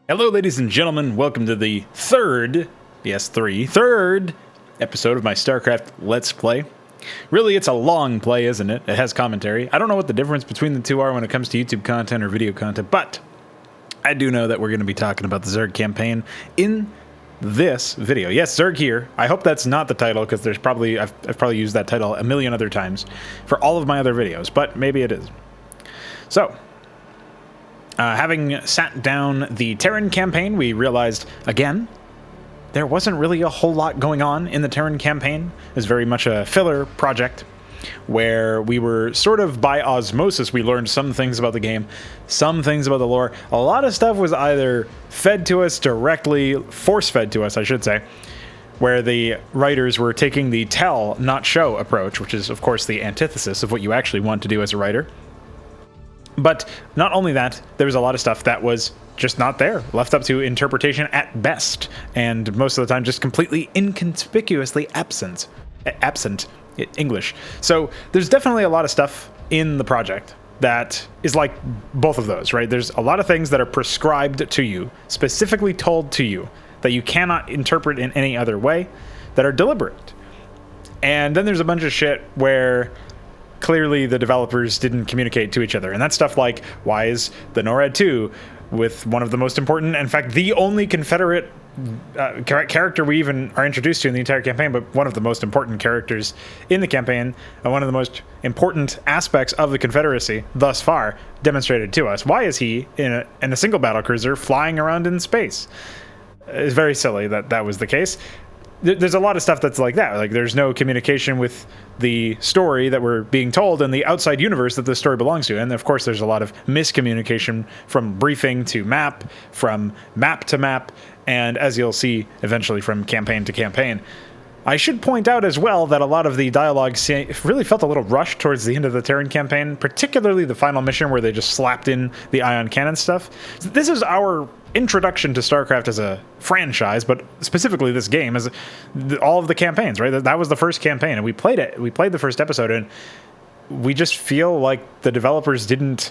Hello, ladies and gentlemen. Welcome to the third episode of my Starcraft Let's Play. Really, it's a long play, isn't it? It has commentary. I don't know what the difference between the two are when it comes to YouTube content or video content, but I do know that we're going to be talking about the Zerg campaign in this video. Yes, Zerg here. I hope that's not the title, because I've probably used that title a million other times for all of my other videos, but maybe it is. So, having sat down the Terran campaign, we realized, again, there wasn't really a whole lot going on in the Terran campaign. It was very much a filler project where we were sort of by osmosis. We learned some things about the game, some things about the lore. A lot of stuff was either fed to us directly, force-fed to us, I should say, where the writers were taking the tell, not show approach, which is, of course, the antithesis of what you actually want to do as a writer. But not only that, there was a lot of stuff that was just not there, left up to interpretation at best, and most of the time just completely inconspicuously absent English. So there's definitely a lot of stuff in the project that is like both of those, right? There's a lot of things that are prescribed to you, specifically told to you, that you cannot interpret in any other way, that are deliberate. And then there's a bunch of shit where clearly the developers didn't communicate to each other. And that's stuff like, why is the NORAD 2 with one of the most important, in fact, the only Confederate character we even are introduced to in the entire campaign, but one of the most important characters in the campaign, and one of the most important aspects of the Confederacy thus far demonstrated to us. Why is he in a single battlecruiser flying around in space? It's very silly that that was the case. There's a lot of stuff that's like that. Like, there's no communication with the story that we're being told and the outside universe that the story belongs to. And of course, there's a lot of miscommunication from briefing to map, from map to map, and as you'll see, eventually from campaign to campaign. I should point out as well that a lot of the dialogue really felt a little rushed towards the end of the Terran campaign, particularly the final mission where they just slapped in the ion cannon stuff. This is our introduction to StarCraft as a franchise, but specifically this game as all of the campaigns, right? That was the first campaign, and we played it. We played the first episode, and we just feel like the developers didn't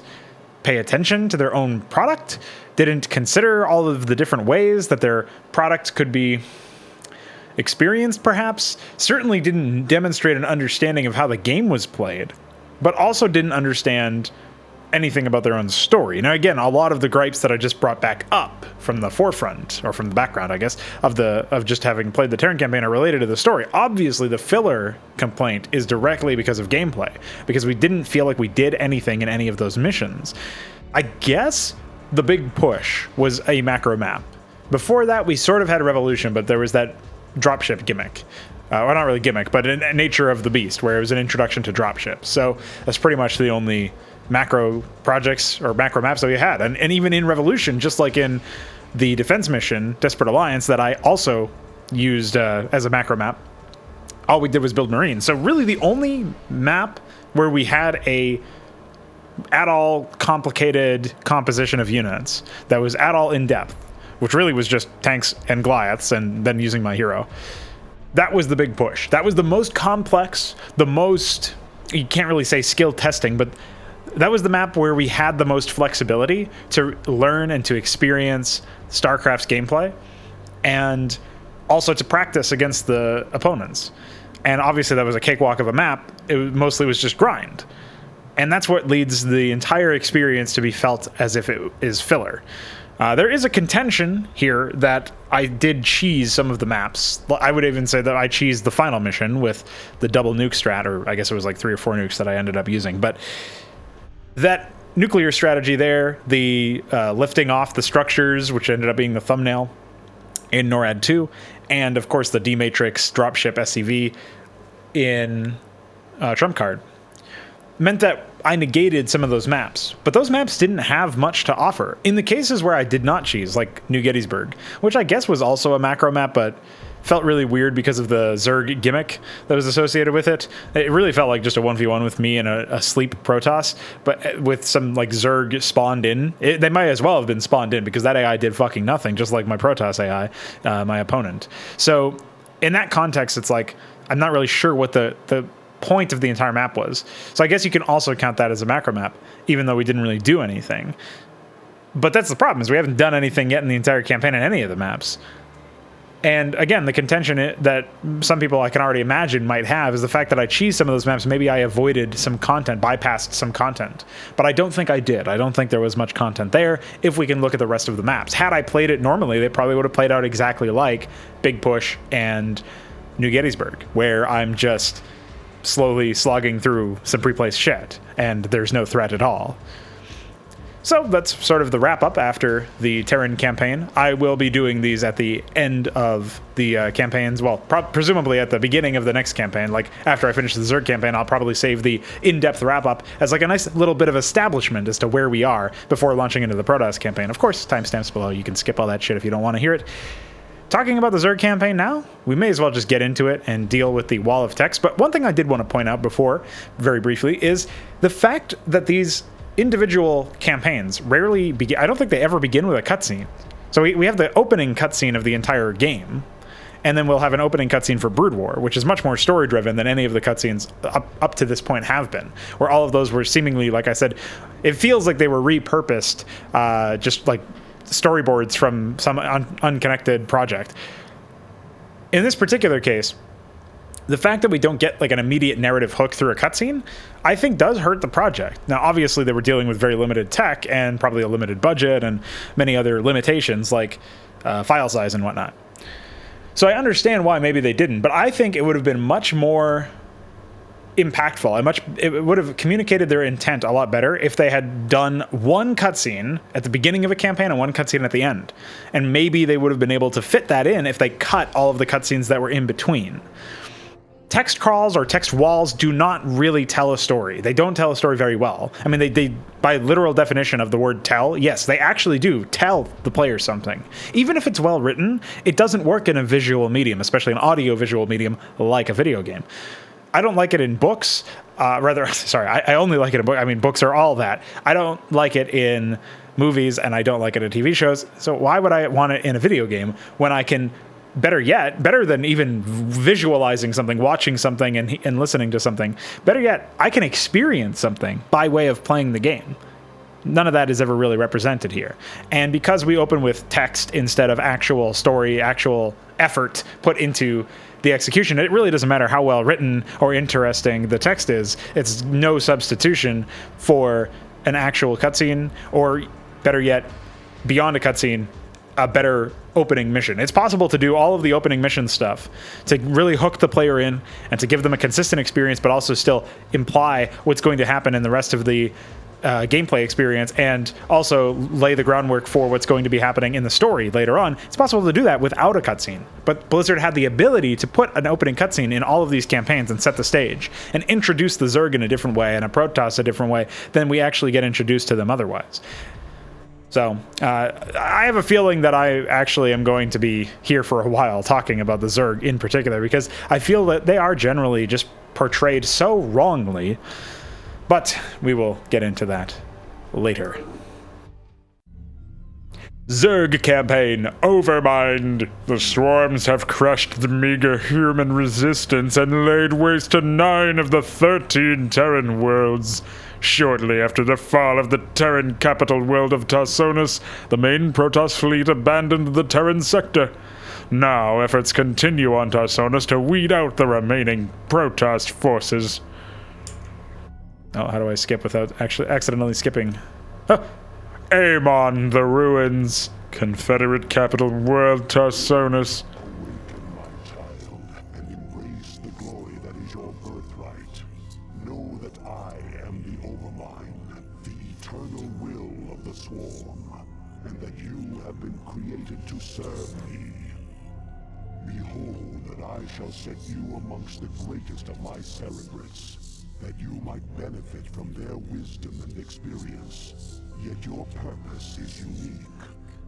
pay attention to their own product, didn't consider all of the different ways that their product could be experienced, perhaps, certainly didn't demonstrate an understanding of how the game was played, but also didn't understand anything about their own story. Now, again, a lot of the gripes that I just brought back up from the forefront, or from the background, I guess, of just having played the Terran campaign are related to the story. Obviously, the filler complaint is directly because of gameplay, because we didn't feel like we did anything in any of those missions. I guess the big push was a macro map. Before that, we sort of had a revolution, but there was that dropship gimmick. Well, not really gimmick, but a nature of the beast, where it was an introduction to dropships. So that's pretty much the only macro projects or macro maps that we had. And even in Revolution, just like in the defense mission, Desperate Alliance, that I also used as a macro map, all we did was build Marines. So really the only map where we had a at all complicated composition of units that was at all in depth, which really was just tanks and Goliaths and then using my hero. That was the big push. That was the most complex, the most, you can't really say skill testing, but that was the map where we had the most flexibility to learn and to experience StarCraft's gameplay, and also to practice against the opponents. And obviously that was a cakewalk of a map. It mostly was just grind. And that's what leads the entire experience to be felt as if it is filler. There is a contention here that I did cheese some of the maps. I would even say that I cheesed the final mission with the double nuke strat, or I guess it was like 3 or 4 nukes that I ended up using. But that nuclear strategy there, the lifting off the structures, which ended up being the thumbnail in NORAD 2, and of course the D-Matrix dropship SCV in Trump Card, meant that I negated some of those maps, but those maps didn't have much to offer. In the cases where I did not cheese, like New Gettysburg, which I guess was also a macro map, but felt really weird because of the Zerg gimmick that was associated with it. It really felt like just a 1v1 with me and a sleep Protoss, but with some like Zerg spawned in. They might as well have been spawned in, because that AI did fucking nothing, just like my Protoss AI, my opponent. So in that context, it's like, I'm not really sure what the point of the entire map was. So I guess you can also count that as a macro map, even though we didn't really do anything. But that's the problem, is we haven't done anything yet in the entire campaign in any of the maps. And again, the contention that some people I can already imagine might have is the fact that I cheesed some of those maps. Maybe I avoided some content, bypassed some content. But I don't think I did. I don't think there was much content there if we can look at the rest of the maps. Had I played it normally, they probably would have played out exactly like Big Push and New Gettysburg, where I'm just slowly slogging through some pre-placed shit, and there's no threat at all. So that's sort of the wrap-up after the Terran campaign. I will be doing these at the end of the campaigns. Well, presumably at the beginning of the next campaign. Like, after I finish the Zerg campaign, I'll probably save the in-depth wrap-up as like a nice little bit of establishment as to where we are before launching into the Protoss campaign. Of course, timestamps below. You can skip all that shit if you don't want to hear it. Talking about the Zerg campaign now, we may as well just get into it and deal with the wall of text. But one thing I did want to point out before, very briefly, is the fact that these individual campaigns rarely begin. I don't think they ever begin with a cutscene. So we have the opening cutscene of the entire game, and then we'll have an opening cutscene for Brood War, which is much more story driven than any of the cutscenes up to this point have been, where all of those were seemingly, like I said, it feels like they were repurposed, just like storyboards from some unconnected project. In this particular case, the fact that we don't get like an immediate narrative hook through a cutscene, I think does hurt the project. Now, obviously, they were dealing with very limited tech and probably a limited budget and many other limitations like file size and whatnot. So I understand why maybe they didn't, but I think it would have been much more impactful. It would have communicated their intent a lot better if they had done one cutscene at the beginning of a campaign and one cutscene at the end. And maybe they would have been able to fit that in if they cut all of the cutscenes that were in between. Text crawls or text walls do not really tell a story. They don't tell a story very well. I mean, they by literal definition of the word tell, yes, they actually do tell the player something. Even if it's well written, it doesn't work in a visual medium, especially an audio visual medium like a video game. I don't like it in books. I only like it in books. I mean, books are all that. I don't like it in movies, and I don't like it in TV shows. So why would I want it in a video game when I can, better than even visualizing something, watching something and listening to something, better yet, I can experience something by way of playing the game. None of that is ever really represented here. And because we open with text instead of actual story, actual effort put into the execution, it really doesn't matter how well written or interesting the text is. It's no substitution for an actual cutscene, or better yet, beyond a cutscene, a better opening mission. It's possible to do all of the opening mission stuff to really hook the player in and to give them a consistent experience, but also still imply what's going to happen in the rest of the gameplay experience, and also lay the groundwork for what's going to be happening in the story later on. It's possible to do that without a cutscene, but Blizzard had the ability to put an opening cutscene in all of these campaigns and set the stage and introduce the Zerg in a different way and a Protoss a different way than we actually get introduced to them otherwise. So I have a feeling that I actually am going to be here for a while talking about the Zerg in particular, because I feel that they are generally just portrayed so wrongly. But we will get into that later. Zerg campaign, Overmind. The swarms have crushed the meager human resistance and laid waste to 9 of the 13 Terran worlds. Shortly after the fall of the Terran capital world of Tarsonis, the main Protoss fleet abandoned the Terran sector. Now efforts continue on Tarsonis to weed out the remaining Protoss forces. Oh, how do I skip without actually accidentally skipping? Oh. Aim on the ruins, Confederate capital world Tarsonis. Awaken, my child, and embrace the glory that is your birthright. Know that I am the Overmind, the eternal will of the Swarm, and that you have been created to serve me. Behold that I shall set you amongst the greatest of my cerebrates, that you might benefit from their wisdom and experience. Yet your purpose is unique.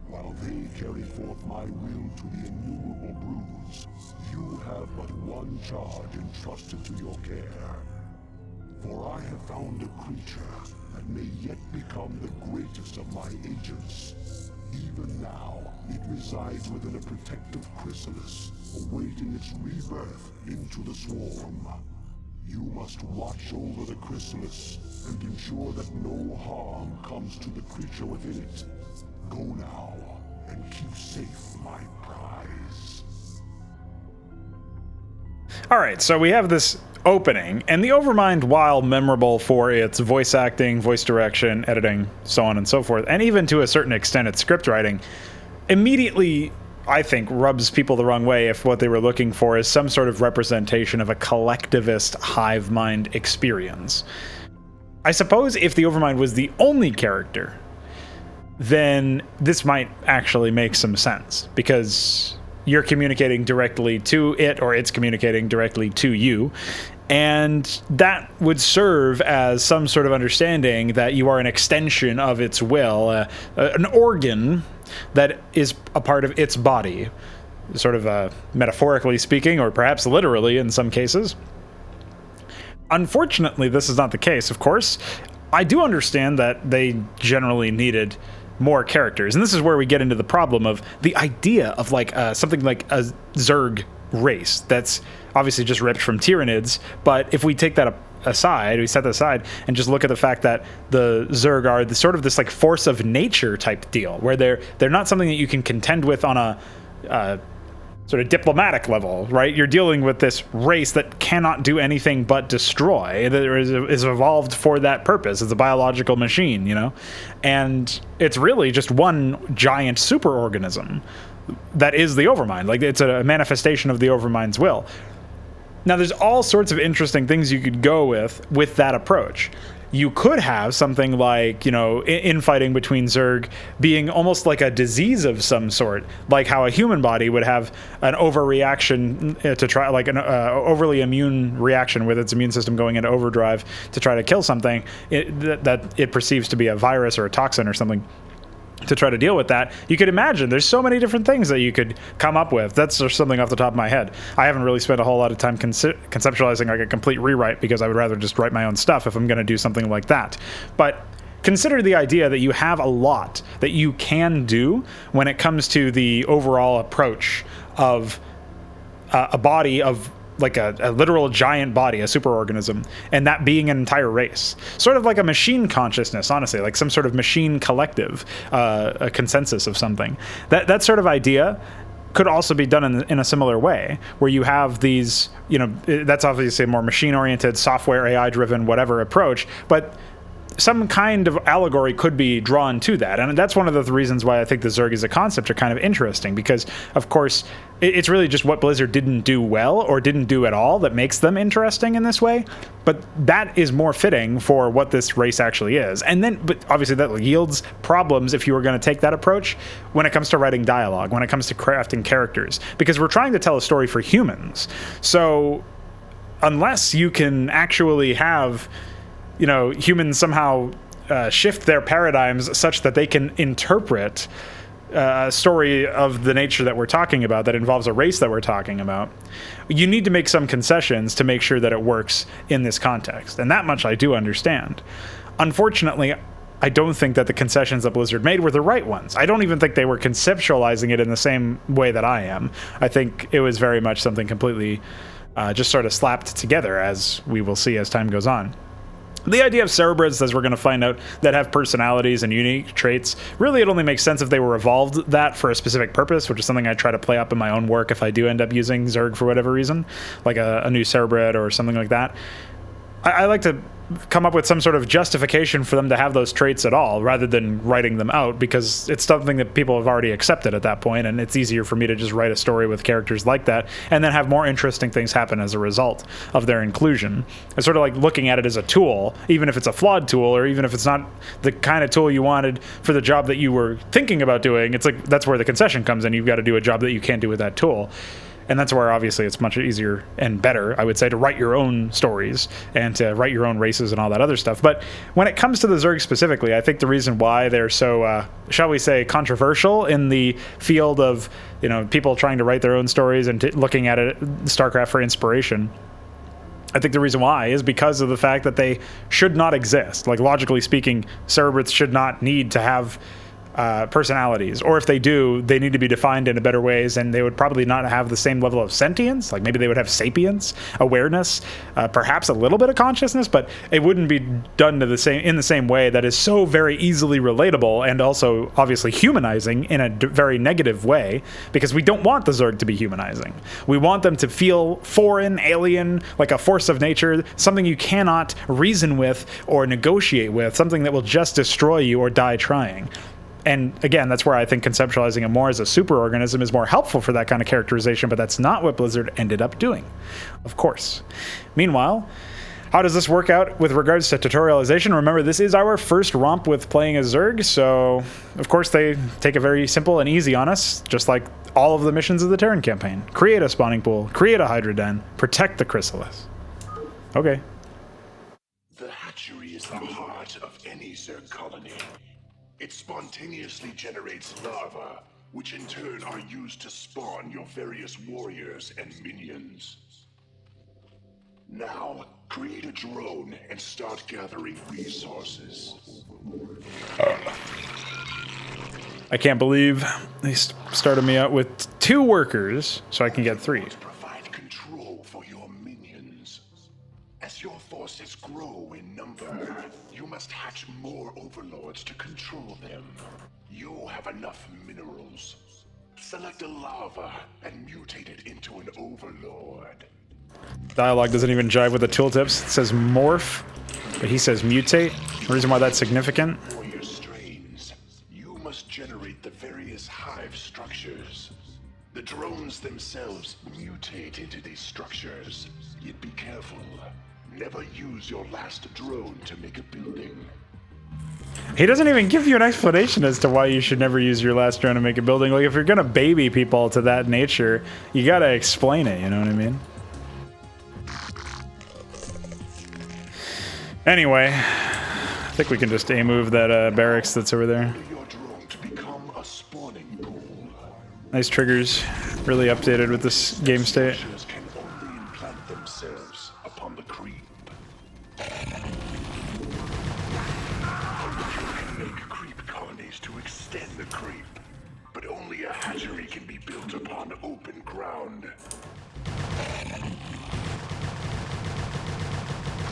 While they carry forth my will to the innumerable broods, you have but one charge entrusted to your care. For I have found a creature that may yet become the greatest of my agents. Even now, it resides within a protective chrysalis, awaiting its rebirth into the swarm. You must watch over the chrysalis and ensure that no harm comes to the creature within it. Go now, and keep safe my prize. All right, so we have this opening, and the Overmind, while memorable for its voice acting, voice direction, editing, so on and so forth, and even to a certain extent its script writing, immediately, I think, rubs people the wrong way if what they were looking for is some sort of representation of a collectivist hive mind experience. I suppose if the Overmind was the only character, then this might actually make some sense, because you're communicating directly to it, or it's communicating directly to you, and that would serve as some sort of understanding that you are an extension of its will, an organ that is a part of its body, sort of metaphorically speaking, or perhaps literally in some cases. Unfortunately, this is not the case, of course. I do understand that they generally needed more characters, and this is where we get into the problem of the idea of like something like a Zerg race that's obviously just ripped from Tyranids, but if we take that aside, we set that aside and just look at the fact that the Zerg are the sort of this like force of nature type deal, where they're not something that you can contend with on a sort of diplomatic level, right? You're dealing with this race that cannot do anything but destroy, that is evolved for that purpose. It's a biological machine, you know? And it's really just one giant superorganism that is the Overmind. Like, it's a manifestation of the Overmind's will. Now, there's all sorts of interesting things you could go with that approach. You could have something like, you know, infighting between Zerg being almost like a disease of some sort, like how a human body would have an overreaction to try, like an overly immune reaction with its immune system going into overdrive to try to kill something that it perceives to be a virus or a toxin or something. To try to deal with that, you could imagine there's so many different things that you could come up with. That's just something off the top of my head. I haven't really spent a whole lot of time conceptualizing like a complete rewrite, because I would rather just write my own stuff if I'm going to do something like that. But consider the idea that you have a lot that you can do when it comes to the overall approach of a body of like a literal giant body, a superorganism, and that being an entire race. Sort of like a machine consciousness, honestly, like some sort of machine collective, a consensus of something. That sort of idea could also be done in a similar way, where you have these, you know, that's obviously a more machine-oriented, software, AI-driven, whatever approach, but some kind of allegory could be drawn to that. And that's one of the reasons why I think the Zerg as a concept are kind of interesting, because, of course, it's really just what Blizzard didn't do well or didn't do at all that makes them interesting in this way. But that is more fitting for what this race actually is. And then, but obviously that yields problems if you were going to take that approach when it comes to writing dialogue, when it comes to crafting characters, because we're trying to tell a story for humans. So unless you can actually have, you know, humans somehow shift their paradigms such that they can interpret a story of the nature that we're talking about, that involves a race that we're talking about, you need to make some concessions to make sure that it works in this context. And that much I do understand. Unfortunately, I don't think that the concessions that Blizzard made were the right ones. I don't even think they were conceptualizing it in the same way that I am. I think it was very much something completely just sort of slapped together, as we will see as time goes on. The idea of cerebrids, as we're going to find out, that have personalities and unique traits, really it only makes sense if they were evolved that for a specific purpose, which is something I try to play up in my own work if I do end up using Zerg for whatever reason, like a new cerebrid or something like that. I like to come up with some sort of justification for them to have those traits at all, rather than writing them out, because it's something that people have already accepted at that point, and it's easier for me to just write a story with characters like that and then have more interesting things happen as a result of their inclusion. It's sort of like looking at it as a tool, even if it's a flawed tool, or even if it's not the kind of tool you wanted for the job that you were thinking about doing. It's like that's where the concession comes in. You've got to do a job that you can't do with that tool. And that's where, obviously, it's much easier and better, I would say, to write your own stories and to write your own races and all that other stuff. But when it comes to the Zerg specifically, I think the reason why they're so, shall we say, controversial in the field of, you know, people trying to write their own stories and looking at it, Starcraft for inspiration, I think the reason why is because of the fact that they should not exist. Like, logically speaking, cerebrids should not need to have personalities, or if they do, they need to be defined in a better ways, and they would probably not have the same level of sentience. Like maybe they would have sapience, awareness, perhaps a little bit of consciousness, but it wouldn't be done in the same way that is so very easily relatable and also obviously humanizing in a very negative way, because we don't want the Zerg to be humanizing. We want them to feel foreign, alien, like a force of nature, something you cannot reason with or negotiate with, something that will just destroy you or die trying. And again, that's where I think conceptualizing it more as a superorganism is more helpful for that kind of characterization, but that's not what Blizzard ended up doing, of course. Meanwhile, how does this work out with regards to tutorialization? Remember, this is our first romp with playing a Zerg, so of course they take it very simple and easy on us, just like all of the missions of the Terran campaign. Create a spawning pool, create a Hydra den, protect the chrysalis. Okay. The hatchery is the heart of any Zerg colony. It spontaneously generates larvae, which in turn are used to spawn your various warriors and minions. Now, create a drone and start gathering resources. I can't believe they started me out with 2 workers so I can get 3. Provide control for your minions. As your forces grow in number, you must hatch more overlords to control them. You have enough minerals. Select a larva and mutate it into an overlord. Dialogue doesn't even jive with the tooltips. It says morph, but he says mutate. The reason why that's significant. For your strains, you must generate the various hive structures. The drones themselves mutate into these structures. Yet be careful. Never use your last drone to make a building. He doesn't even give you an explanation as to why you should never use your last drone to make a building. Like, if you're gonna baby people to that nature, you gotta explain it, you know what I mean? Anyway, I think we can just A-move that barracks that's over there. Your drone to become a spawning pool. Nice triggers, really updated with this game state. Structures can only implant themselves upon the creep. You can make creep colonies to extend the creep, but only a hatchery can be built upon open ground.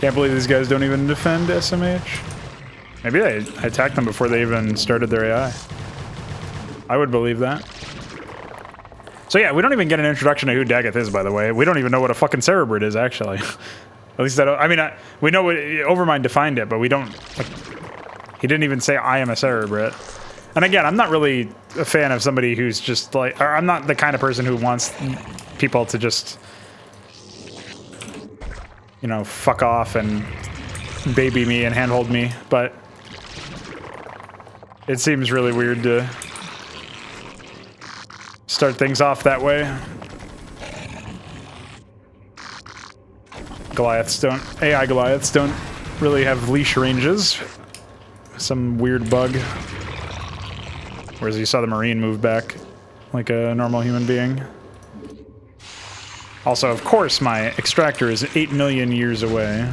Can't believe these guys don't even defend SMH. Maybe I attacked them before they even started their AI. I would believe that. So yeah, we don't even get an introduction to who Daggett is, by the way. We don't even know what a fucking Cerebrid is, actually. At least we know what Overmind defined it, but we don't. Like, he didn't even say I am a Cerebrid. And again, I'm not really a fan of somebody who's just like, or I'm not the kind of person who wants people to just, you know, fuck off and baby me and handhold me, but it seems really weird to start things off that way. AI Goliaths don't really have leash ranges. Some weird bug. Whereas you saw the Marine move back like a normal human being. Also, of course, my extractor is 8 million years away.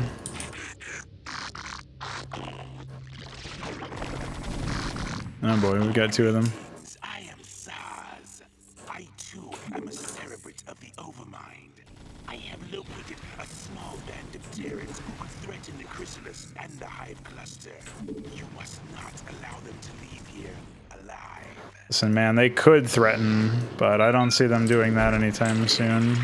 Oh boy, we got 2 of them. I am Saz. I too am a Cerebrid of the Overmind. I have located a small band of Terrans who could threaten the chrysalis and the hive cluster. You must not allow them to leave here alive. Listen, man, they could threaten, but I don't see them doing that anytime soon.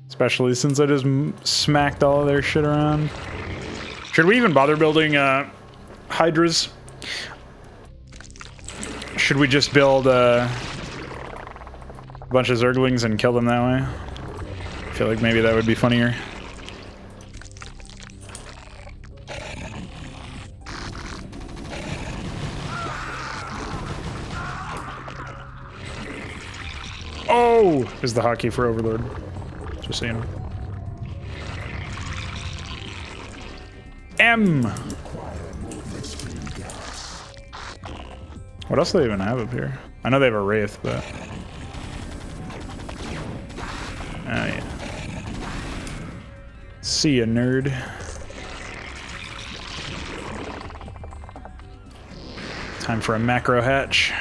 Especially since I just smacked all of their shit around. Should we even bother building Hydras? Should we just build a bunch of Zerglings and kill them that way? I feel like maybe that would be funnier. Oh! Is the hotkey for Overlord. Just so you know. M! What else do they even have up here? I know they have a Wraith, but... Oh, yeah. See ya, nerd. Time for a macro hatch.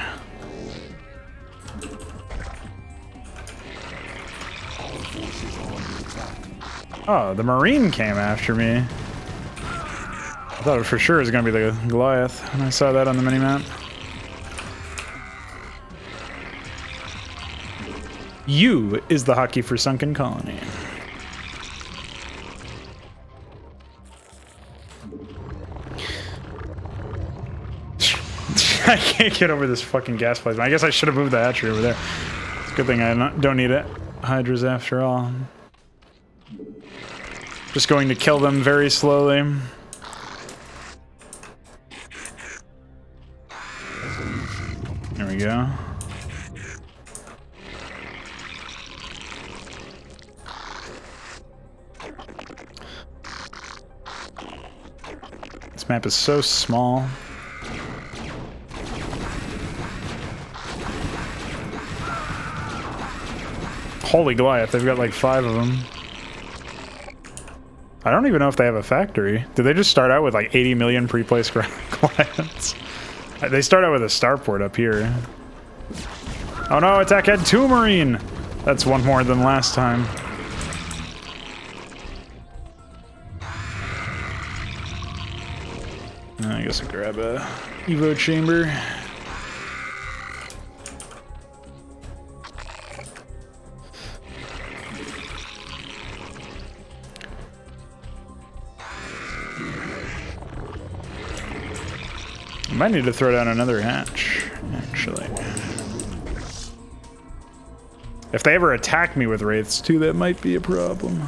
Oh, the Marine came after me. I thought it for sure was going to be the Goliath when I saw that on the minimap. U is the hotkey for Sunken Colony. I can't get over this fucking gas plasma. I guess I should have moved the hatchery over there. It's a good thing I don't need it. Hydras after all. Just going to kill them very slowly. There we go. This map is so small. Holy Goliath, they've got like 5 of them. I don't even know if they have a factory. Did they just start out with like 80 million pre-placed Goliaths? They start out with a starport up here. Oh no, attack had 2 Marine! That's 1 more than last time. I guess I'll grab a Evo chamber. I might need to throw down another hatch, actually. If they ever attack me with wraiths too, that might be a problem.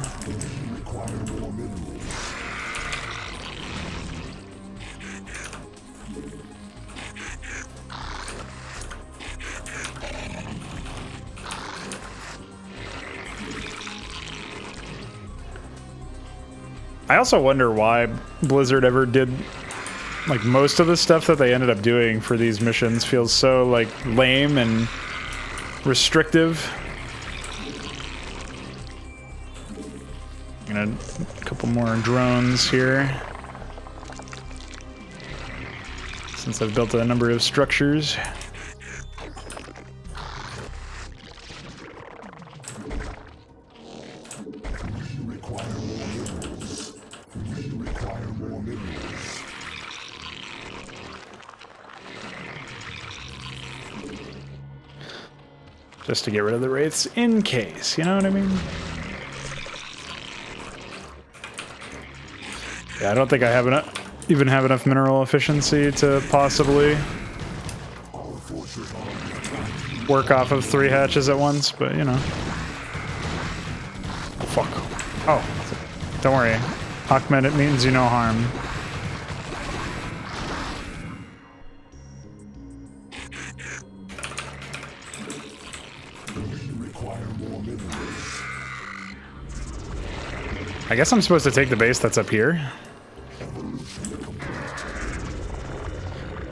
I also wonder why Blizzard ever did, like, most of the stuff that they ended up doing for these missions feels so, like, lame and restrictive. A couple more drones here, since I've built a number of structures. Just to get rid of the wraiths in case, you know what I mean? Yeah, I don't think I have even have enough mineral efficiency to possibly work off of 3 hatches at once, but you know. Oh, fuck. Oh, don't worry. Ahmed, it means you no harm. I guess I'm supposed to take the base that's up here.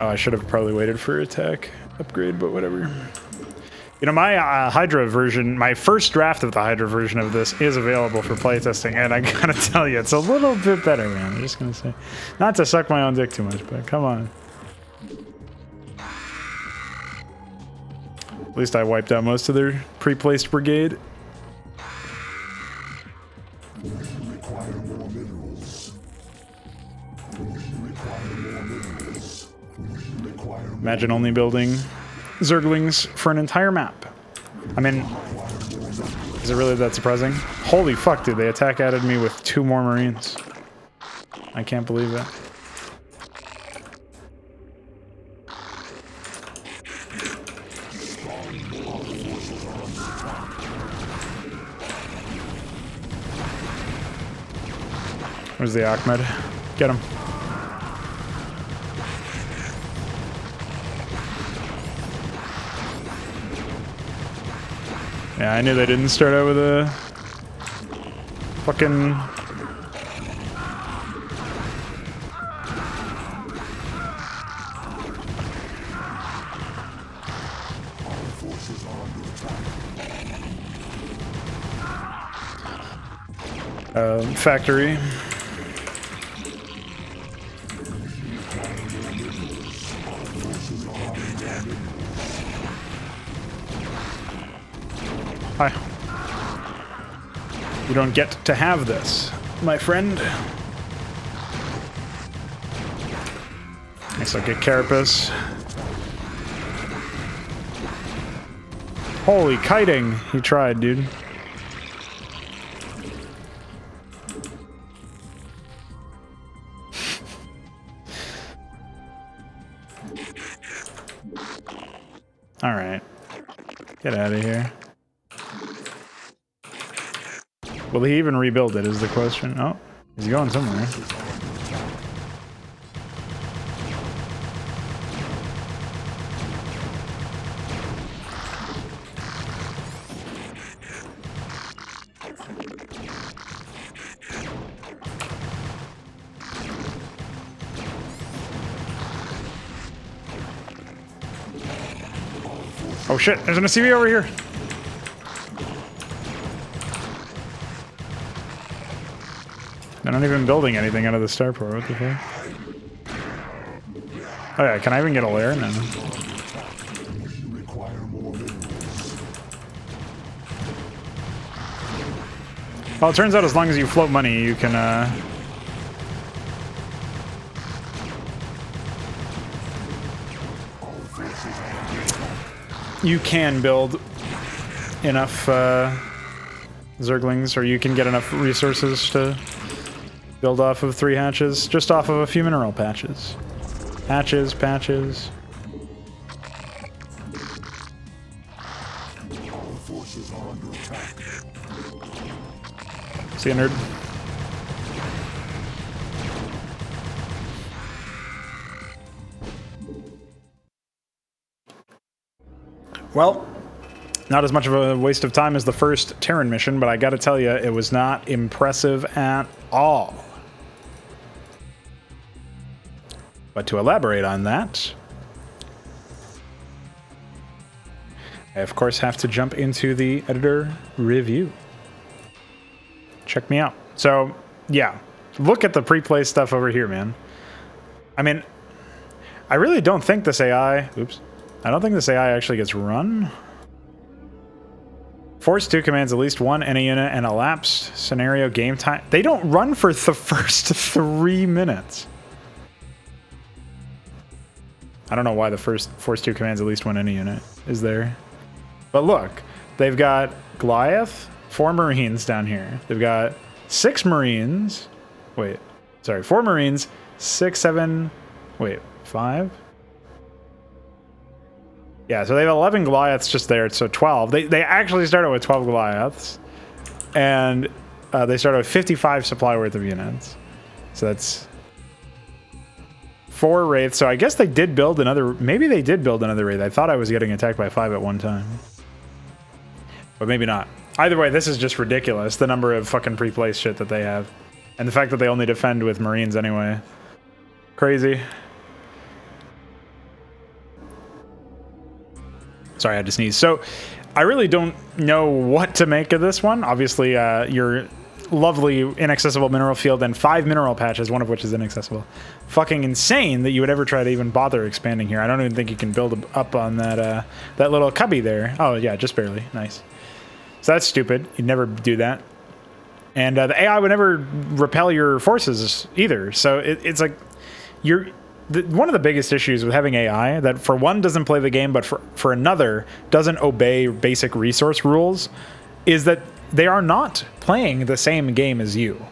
Oh, I should have probably waited for attack upgrade, but whatever. You know, my Hydra version, my first draft of the Hydra version of this is available for playtesting, and I gotta tell you, it's a little bit better, man. I'm just gonna say. Not to suck my own dick too much, but come on. At least I wiped out most of their pre-placed brigade. Imagine only building Zerglings for an entire map. I mean, is it really that surprising? Holy fuck, dude, they attack added me with 2 more Marines. I can't believe that. Where's the Ahmed? Get him. Yeah, I knew they didn't start out with a fucking... factory. Hi. You don't get to have this, my friend. Nice, I'll get Carapace. Holy kiting! He tried, dude. Alright. Get out of here. Will he even rebuild it is the question. Oh, he's going somewhere. Oh shit, there's an CV over here. They're not even building anything out of the starport. What the fuck? Oh yeah, can I even get a lair? No. Well, it turns out as long as you float money, you can, you can build enough, Zerglings, or you can get enough resources to build off of 3 hatches, just off of a few mineral patches. Hatches, patches. See you, nerd. Well, not as much of a waste of time as the first Terran mission, but I gotta tell you, it was not impressive at all. But to elaborate on that, I of course have to jump into the editor review. Check me out. So, yeah, look at the pre-play stuff over here, man. I mean, I really don't think this AI... Oops. I don't think this AI actually gets run. Force 2 commands at least one any unit and elapsed scenario game time. They don't run for the first 3 minutes. I don't know why the first Force 2 commands at least one any unit is there. But look, they've got Goliath, 4 Marines down here. They've got 6 Marines. Wait, sorry, 4 Marines, 6, 7, wait, 5? Yeah, so they have 11 Goliaths just there, so 12. They actually started with 12 Goliaths. And they started with 55 supply worth of units. So that's 4 Wraiths. So I guess they did build another... Maybe they did build another Wraith. I thought I was getting attacked by 5 at one time. But maybe not. Either way, this is just ridiculous, the number of fucking pre-placed shit that they have. And the fact that they only defend with Marines anyway. Crazy. Sorry, I had to sneeze. So, I really don't know what to make of this one. Obviously, your lovely inaccessible mineral field and 5 mineral patches, one of which is inaccessible. Fucking insane that you would ever try to even bother expanding here. I don't even think you can build up on that that little cubby there. Oh, yeah, just barely. Nice. So that's stupid. You'd never do that. And the AI would never repel your forces either. So it's like you're... one of the biggest issues with having AI that for one doesn't play the game, but for another doesn't obey basic resource rules is that they are not playing the same game as you.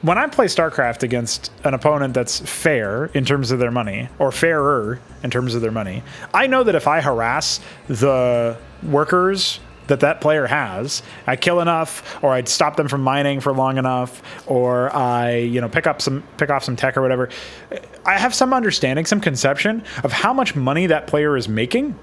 When I play Starcraft against an opponent that's fair in terms of their money, or fairer in terms of their money, I know that if I harass the workers that player has, I kill enough, or I'd stop them from mining for long enough, or I, you know, pick off some tech or whatever, I have some understanding, some conception of how much money that player is making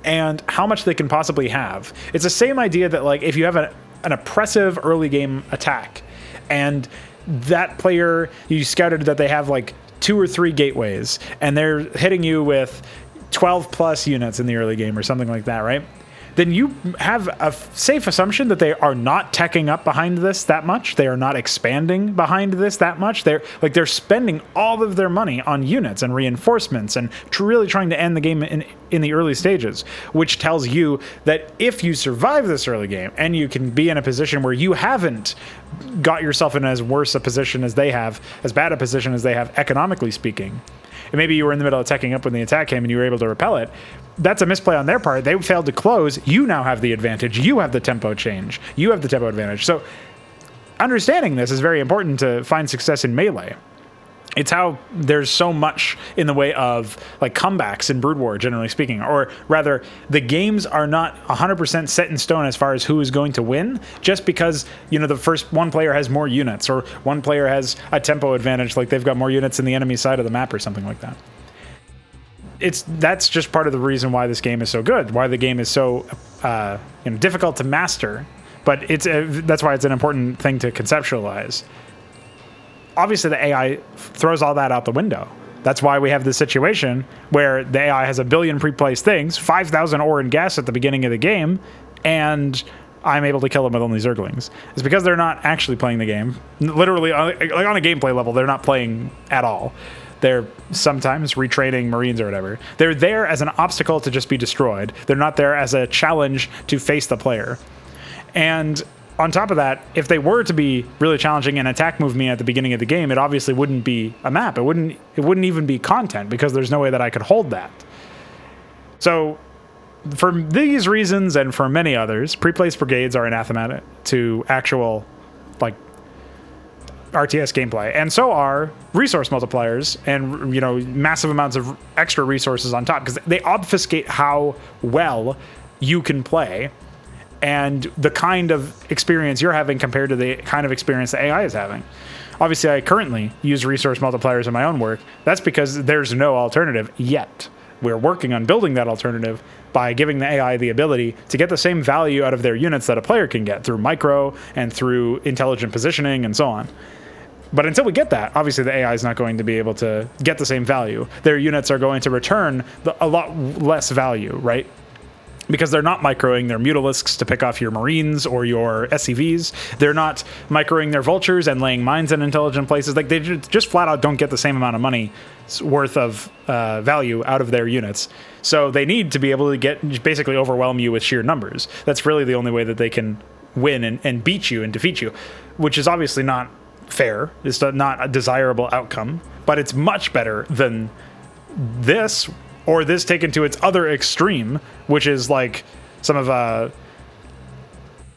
and how much they can possibly have. It's the same idea that, like, if you have an oppressive early game attack and that player, you scouted that they have like 2 or 3 gateways and they're hitting you with 12 plus units in the early game or something like that, right? then you have a safe assumption that they are not teching up behind this that much. They are not expanding behind this that much. They're spending all of their money on units and reinforcements and really trying to end the game in the early stages, which tells you that if you survive this early game and you can be in a position where you haven't got yourself in as worse a position as they have, as bad a position as they have, economically speaking, and maybe you were in the middle of teching up when the attack came and you were able to repel it, that's a misplay on their part. They failed to close. You now have the advantage. You have the tempo change. You have the tempo advantage. So understanding this is very important to find success in Melee. It's how there's so much in the way of like comebacks in Brood War, generally speaking, or rather the games are not 100% set in stone as far as who is going to win, just because, you know, the first one player has more units or one player has a tempo advantage, like they've got more units in the enemy side of the map or something like that. That's just part of the reason why this game is so good, why the game is so difficult to master, but that's why it's an important thing to conceptualize. Obviously, the AI throws all that out the window. That's why we have this situation where the AI has a billion pre-placed things, 5,000 ore and gas at the beginning of the game, and I'm able to kill them with only Zerglings. It's because they're not actually playing the game. Literally, like on a gameplay level, they're not playing at all. They're sometimes retraining Marines or whatever. They're there as an obstacle to just be destroyed. They're not there as a challenge to face the player. And on top of that, if they were to be really challenging and attack move me at the beginning of the game, it obviously wouldn't be a map. It wouldn't even be content because there's no way that I could hold that. So for these reasons and for many others, pre-placed brigades are anathema to actual like RTS gameplay, and so are resource multipliers and, you know, massive amounts of extra resources on top, because they obfuscate how well you can play and the kind of experience you're having compared to the kind of experience the AI is having. Obviously, I currently use resource multipliers in my own work. That's because there's no alternative yet. We're working on building that alternative by giving the AI the ability to get the same value out of their units that a player can get through micro and through intelligent positioning and so on. But until we get that, obviously the AI is not going to be able to get the same value. Their units are going to return a lot less value, right? Because they're not microing their mutalisks to pick off your Marines or your SCVs. They're not microing their vultures and laying mines in intelligent places. Like, they just flat out don't get the same amount of money worth of value out of their units. So they need to be able to basically overwhelm you with sheer numbers. That's really the only way that they can win and beat you and defeat you, which is obviously not fair. It's not a desirable outcome, but it's much better than this, or this taken to its other extreme, which is like some of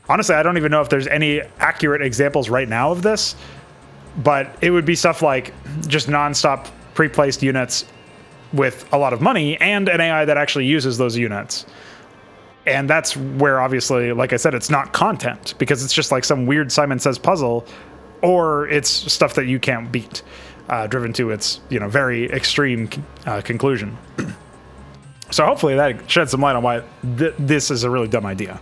honestly, I don't even know if there's any accurate examples right now of this, but it would be stuff like just nonstop pre-placed units with a lot of money and an AI that actually uses those units. And that's where, obviously, like I said, it's not content, because it's just like some weird Simon Says puzzle, or it's stuff that you can't beat, driven to its, you know, very extreme conclusion. So hopefully that sheds some light on why this is a really dumb idea.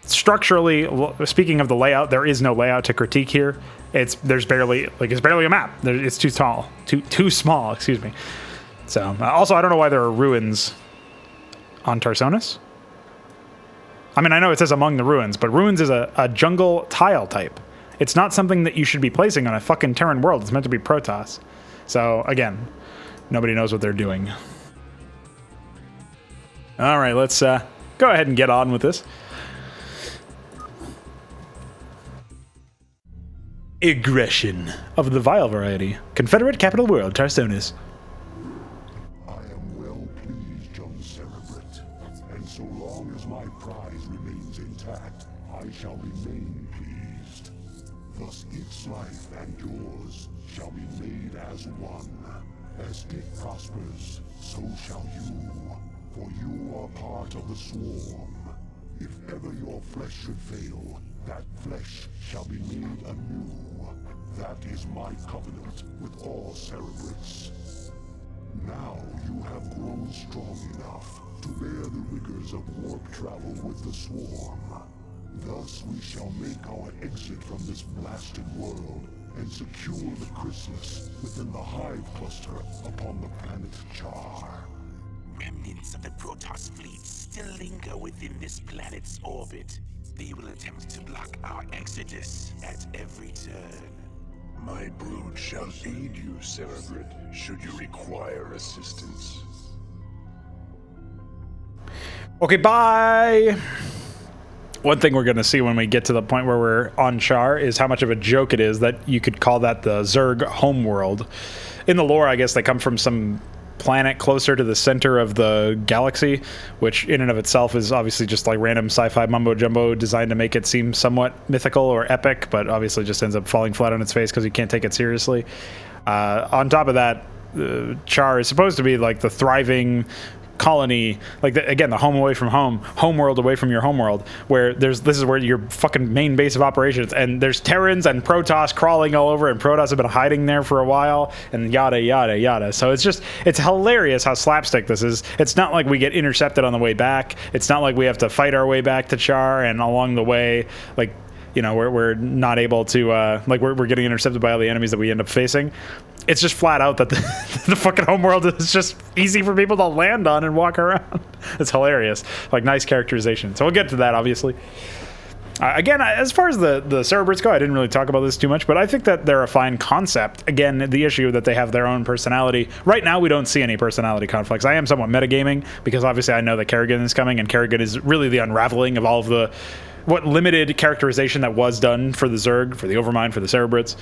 Structurally, speaking of the layout, there is no layout to critique here. It's barely a map. It's too small. Excuse me. So also, I don't know why there are ruins on Tarsonis. I mean, I know it says among the ruins, but ruins is a jungle tile type. It's not something that you should be placing on a fucking Terran world. It's meant to be Protoss. So again, nobody knows what they're doing. All right, let's go ahead and get on with this. Egression of the Vile variety. Confederate capital world, Tarsonis. I am well pleased, young Cerebrit, and so long as my prize remains intact, I shall remain pleased. Thus its life and yours shall be made as one. As it prospers, so shall you, for you are part of the swarm. If ever your flesh should fail, that flesh shall be made anew. That is my covenant with all Cerebrits. Now you have grown strong enough to bear the rigors of warp travel with the swarm. Thus we shall make our exit from this blasted world and secure the chrysalis within the hive cluster upon the planet Char. Remnants of the Protoss fleet still linger within this planet's orbit. They will attempt to block our exodus at every turn. My brood shall aid you, Cerebrid, should you require assistance. Okay, bye. One thing we're going to see when we get to the point where we're on Char is how much of a joke it is that you could call that the Zerg homeworld. In the lore, I guess they come from some planet closer to the center of the galaxy, which in and of itself is obviously just like random sci-fi mumbo-jumbo designed to make it seem somewhat mythical or epic, but obviously just ends up falling flat on its face because you can't take it seriously. On top of that, Char is supposed to be like the thriving colony, like again, the home away from home, homeworld away from your homeworld, where this is where your fucking main base of operations, and there's Terrans and Protoss crawling all over, and Protoss have been hiding there for a while, and yada yada yada. So it's hilarious how slapstick this is. It's not like we get intercepted on the way back. It's not like we have to fight our way back to Char, and along the way, like, you know, we're not able to like we're getting intercepted by all the enemies that we end up facing. It's just flat out that the fucking homeworld is just easy for people to land on and walk around. It's hilarious. Like, nice characterization. So we'll get to that, obviously. Again, as far as the Cerebrids go, I didn't really talk about this too much, but I think that they're a fine concept. Again, the issue that they have their own personality. Right now, we don't see any personality conflicts. I am somewhat metagaming because obviously I know that Kerrigan is coming, and Kerrigan is really the unraveling of all of what limited characterization that was done for the Zerg, for the Overmind, for the Cerebrids.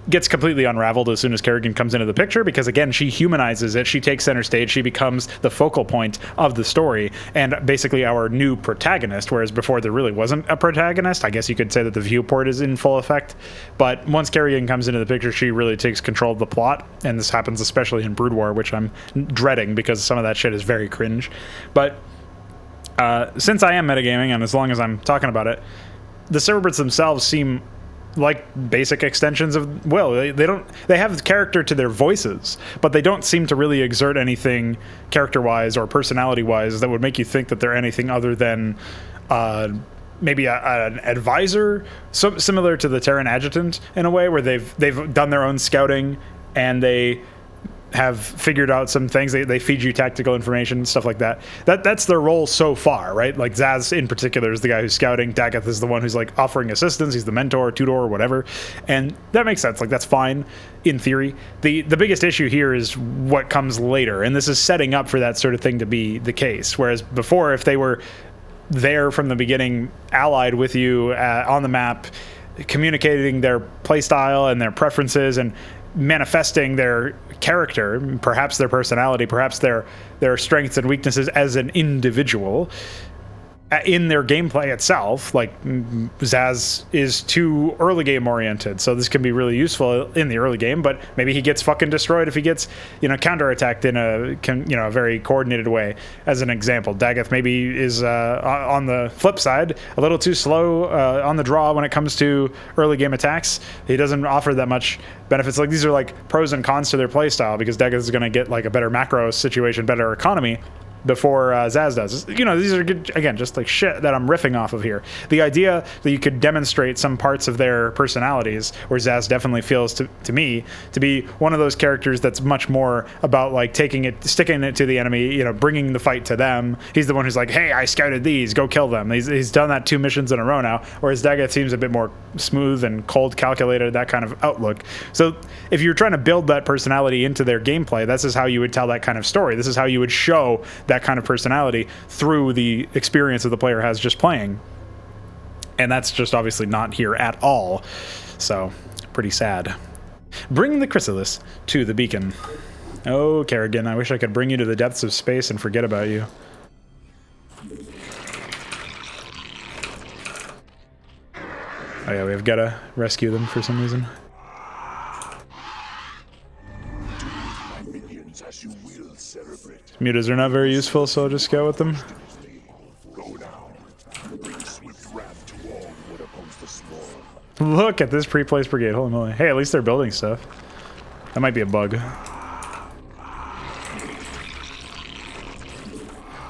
Gets completely unraveled as soon as Kerrigan comes into the picture, because again, she humanizes it. She takes center stage. She becomes the focal point of the story and basically our new protagonist, whereas before there really wasn't a protagonist. I guess you could say that the viewport is in full effect, but once Kerrigan comes into the picture, she really takes control of the plot, and this happens especially in Brood War, which I'm dreading because some of that shit is very cringe. But since I am metagaming, and as long as I'm talking about it, the Cerebrids themselves seem like basic extensions of Will. They have character to their voices, but they don't seem to really exert anything character-wise or personality-wise that would make you think that they're anything other than maybe an advisor, similar to the Terran adjutant in a way, where they've done their own scouting and they have figured out some things. They feed you tactical information, stuff like that. That's their role so far, right? Like Zaz in particular is the guy who's scouting. Dagoth is the one who's like offering assistance. He's the mentor, tutor, or whatever. And that makes sense. Like, that's fine in theory. The biggest issue here is what comes later. And this is setting up for that sort of thing to be the case. Whereas before, if they were there from the beginning, allied with you on the map, communicating their playstyle and their preferences and manifesting their character, perhaps their personality, perhaps their strengths and weaknesses as an individual in their gameplay itself. Like, Zaz is too early game oriented, so this can be really useful in the early game, but maybe he gets fucking destroyed if he gets, counterattacked in a very coordinated way. As an example, Dagoth maybe is on the flip side a little too slow on the draw when it comes to early game attacks. He doesn't offer that much benefits. Like, these are like pros and cons to their playstyle, because Dagoth is going to get like a better macro situation, better economy before Zaz does. These are, again, just like shit that I'm riffing off of here. The idea that you could demonstrate some parts of their personalities, where Zaz definitely feels to me to be one of those characters that's much more about like sticking it to the enemy, bringing the fight to them. He's the one who's like, hey, I scouted these, go kill them. He's done that 2 missions in a row now, whereas Dagoth seems a bit more smooth and cold, calculated, that kind of outlook. So if you're trying to build that personality into their gameplay, this is how you would tell that kind of story. This is how you would show that kind of personality through the experience that the player has just playing. And that's just obviously not here at all. So, pretty sad. Bring the chrysalis to the beacon. Oh, Kerrigan, I wish I could bring you to the depths of space and forget about you. Oh yeah, we've got to rescue them for some reason. Mutas are not very useful, so I'll just go with them. Look at this pre-placed brigade. Holy moly. Hey, at least they're building stuff. That might be a bug.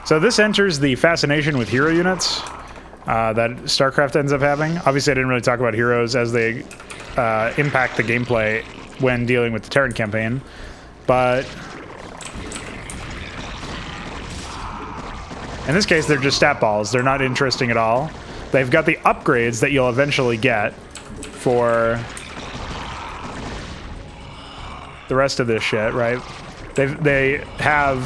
So this enters the fascination with hero units that Starcraft ends up having. Obviously, I didn't really talk about heroes as they impact the gameplay when dealing with the Terran campaign, but In this case, they're just stat balls. They're not interesting at all. They've got the upgrades that you'll eventually get for the rest of this shit, right? They have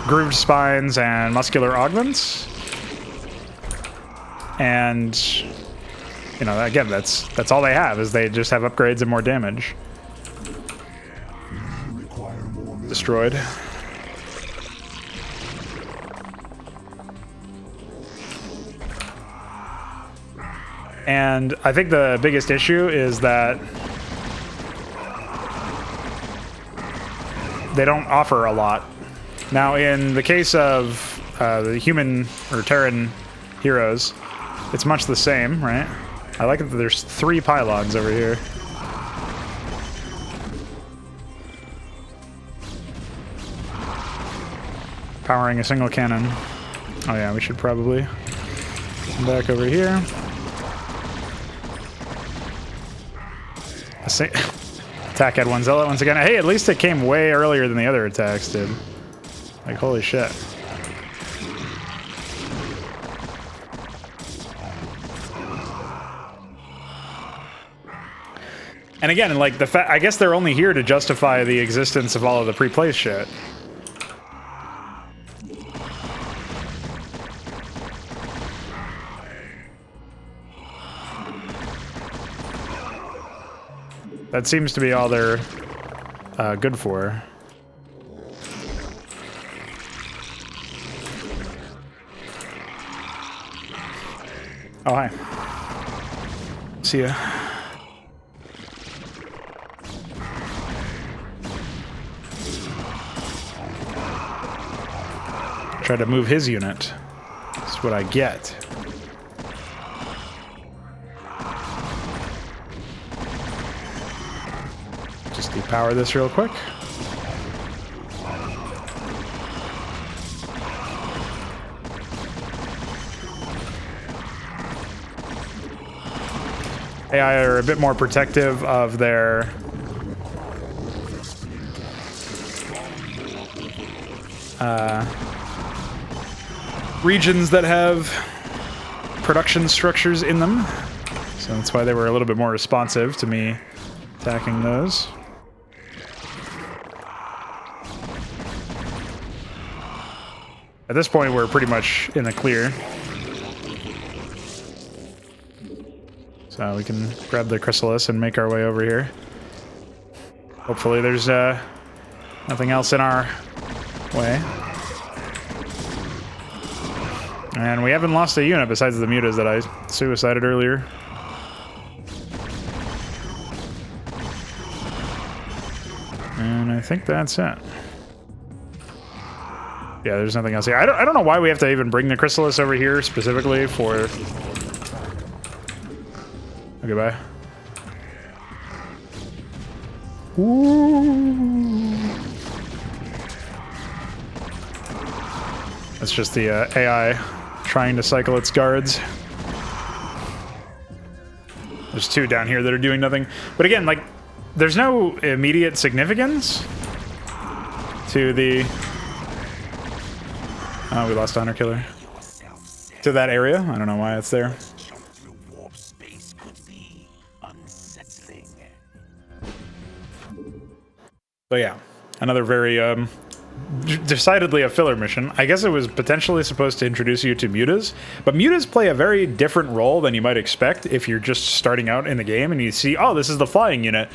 grooved spines and muscular augments. And, you know, again, that's all they have, is they just have upgrades and more damage. Destroyed. And I think the biggest issue is that they don't offer a lot. Now, in the case of the human or Terran heroes, it's much the same, right? I like that there's 3 pylons over here. Powering a single cannon. Oh yeah, we should probably come back over here. Attack had 1 zealot once again. Hey, at least it came way earlier than the other attacks did. Like, holy shit. And again, like, I guess they're only here to justify the existence of all of the pre-placed shit. That seems to be all they're good for. Oh, hi. See ya. Try to move his unit. That's what I get. Just depower this real quick. AI are a bit more protective of their regions that have production structures in them. So that's why they were a little bit more responsive to me attacking those. At this point, we're pretty much in the clear. So we can grab the chrysalis and make our way over here. Hopefully there's nothing else in our way. And we haven't lost a unit besides the mutas that I suicided earlier. And I think that's it. Yeah, there's nothing else here. I don't know why we have to even bring the chrysalis over here specifically for... Okay, bye. Ooh. That's just the AI trying to cycle its guards. There's 2 down here that are doing nothing. But again, like, there's no immediate significance to the... Oh, we lost a hunter killer. To that area. I don't know why it's there. But yeah, another very decidedly a filler mission. I guess it was potentially supposed to introduce you to mutas, but mutas play a very different role than you might expect if you're just starting out in the game and you see, oh, this is the flying unit.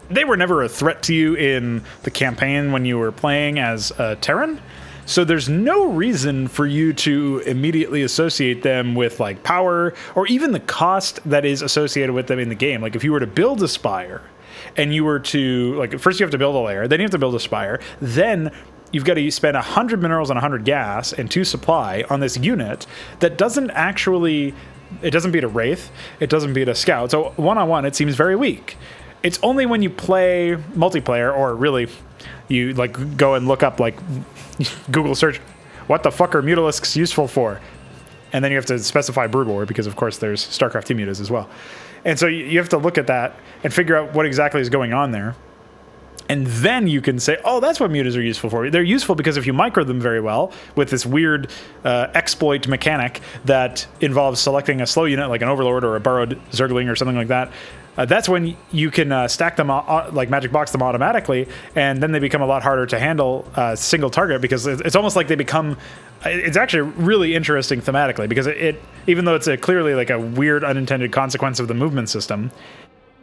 They were never a threat to you in the campaign when you were playing as a Terran. So there's no reason for you to immediately associate them with like power or even the cost that is associated with them in the game. Like if you were to build a spire and you were to, like, first you have to build a lair, then you have to build a spire, then you've got to spend 100 minerals and 100 gas and 2 supply on this unit that doesn't actually, it doesn't beat a wraith, it doesn't beat a scout. So one-on-one, it seems very weak. It's only when you play multiplayer, or really, you like go and look up, like, Google search, what the fuck are mutalisks useful for? And then you have to specify Brood War, because of course there's Starcraft team mutas as well. And so you have to look at that and figure out what exactly is going on there. And then you can say, oh, that's what mutas are useful for. They're useful because if you micro them very well with this weird exploit mechanic that involves selecting a slow unit like an Overlord or a Burrowed Zergling or something like that, that's when you can stack them, like magic box them automatically, and then they become a lot harder to handle single target, because it's almost like they become... It's actually really interesting thematically, because it even though it's clearly like a weird unintended consequence of the movement system,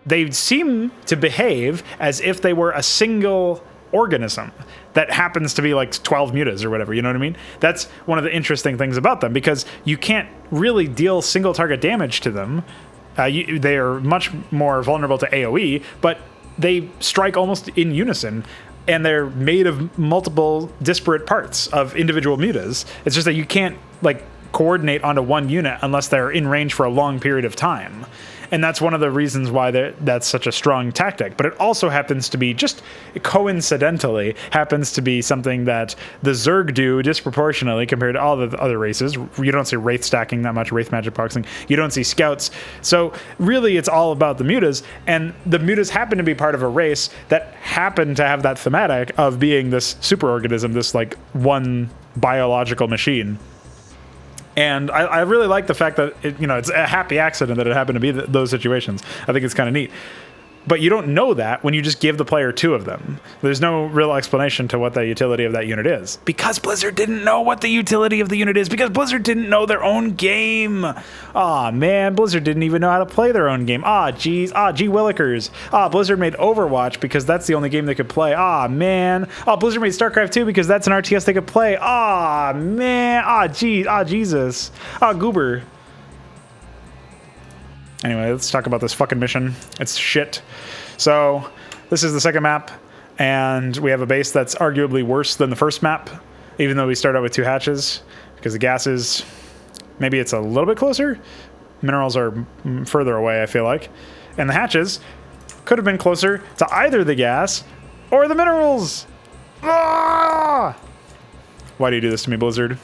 they seem to behave as if they were a single organism that happens to be like 12 mutas or whatever, you know what I mean? That's one of the interesting things about them, because you can't really deal single target damage to them. They are much more vulnerable to AoE, but they strike almost in unison, and they're made of multiple disparate parts of individual mutas. It's just that you can't like coordinate onto one unit unless they're in range for a long period of time. And that's one of the reasons why that's such a strong tactic. But it also happens to be, just coincidentally, happens to be something that the Zerg do disproportionately compared to all the other races. You don't see Wraith stacking that much, Wraith magic boxing. You don't see Scouts. So really it's all about the mutas. And the mutas happen to be part of a race that happen to have that thematic of being this superorganism, this like one biological machine. And I really like the fact that it's a happy accident that it happened to be those situations. I think it's kind of neat. But you don't know that when you just give the player 2 of them. There's no real explanation to what the utility of that unit is. Because Blizzard didn't know what the utility of the unit is. Because Blizzard didn't know their own game. Aw, man. Blizzard didn't even know how to play their own game. Ah, geez. Ah, gee willikers. Ah, Blizzard made Overwatch because that's the only game they could play. Ah, man. Ah, Blizzard made Starcraft 2 because that's an RTS they could play. Ah, man. Ah, geez. Ah, Jesus. Ah, goober. Anyway, let's talk about this fucking mission. It's shit. So, this is the second map, and we have a base that's arguably worse than the first map, even though we start out with 2 hatches, because the gases, maybe it's a little bit closer. Minerals are further away, I feel like. And the hatches could have been closer to either the gas or the minerals. Ah! Why do you do this to me, Blizzard?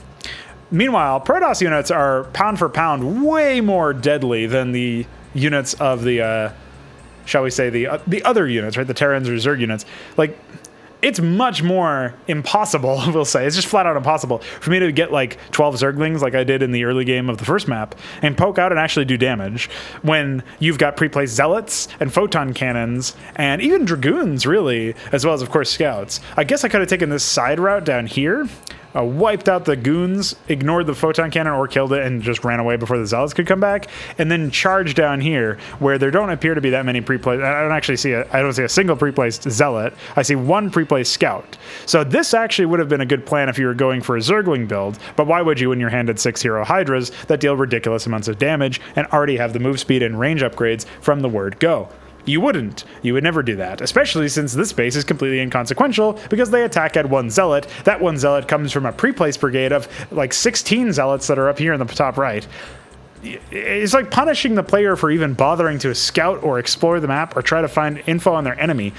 Meanwhile, Protoss units are pound for pound way more deadly than the units of the, shall we say, the other units, right? The Terrans or Zerg units. Like, it's much more impossible, we'll say. It's just flat out impossible for me to get like 12 Zerglings like I did in the early game of the first map and poke out and actually do damage when you've got pre-placed Zealots and Photon Cannons and even Dragoons, really, as well as, of course, Scouts. I guess I could have taken this side route down here, wiped out the goons, ignored the photon cannon or killed it, and just ran away before the Zealots could come back, and then charged down here where there don't appear to be that many pre-placed. I don't see a single pre-placed Zealot. I see 1 pre-placed Scout. So this actually would have been a good plan if you were going for a Zergling build, but why would you when you're handed 6 hero Hydras that deal ridiculous amounts of damage and already have the move speed and range upgrades from the word go? You wouldn't. You would never do that, especially since this base is completely inconsequential because they attack at 1 Zealot. That 1 Zealot comes from a pre-placed brigade of like 16 Zealots that are up here in the top right. It's like punishing the player for even bothering to scout or explore the map or try to find info on their enemy.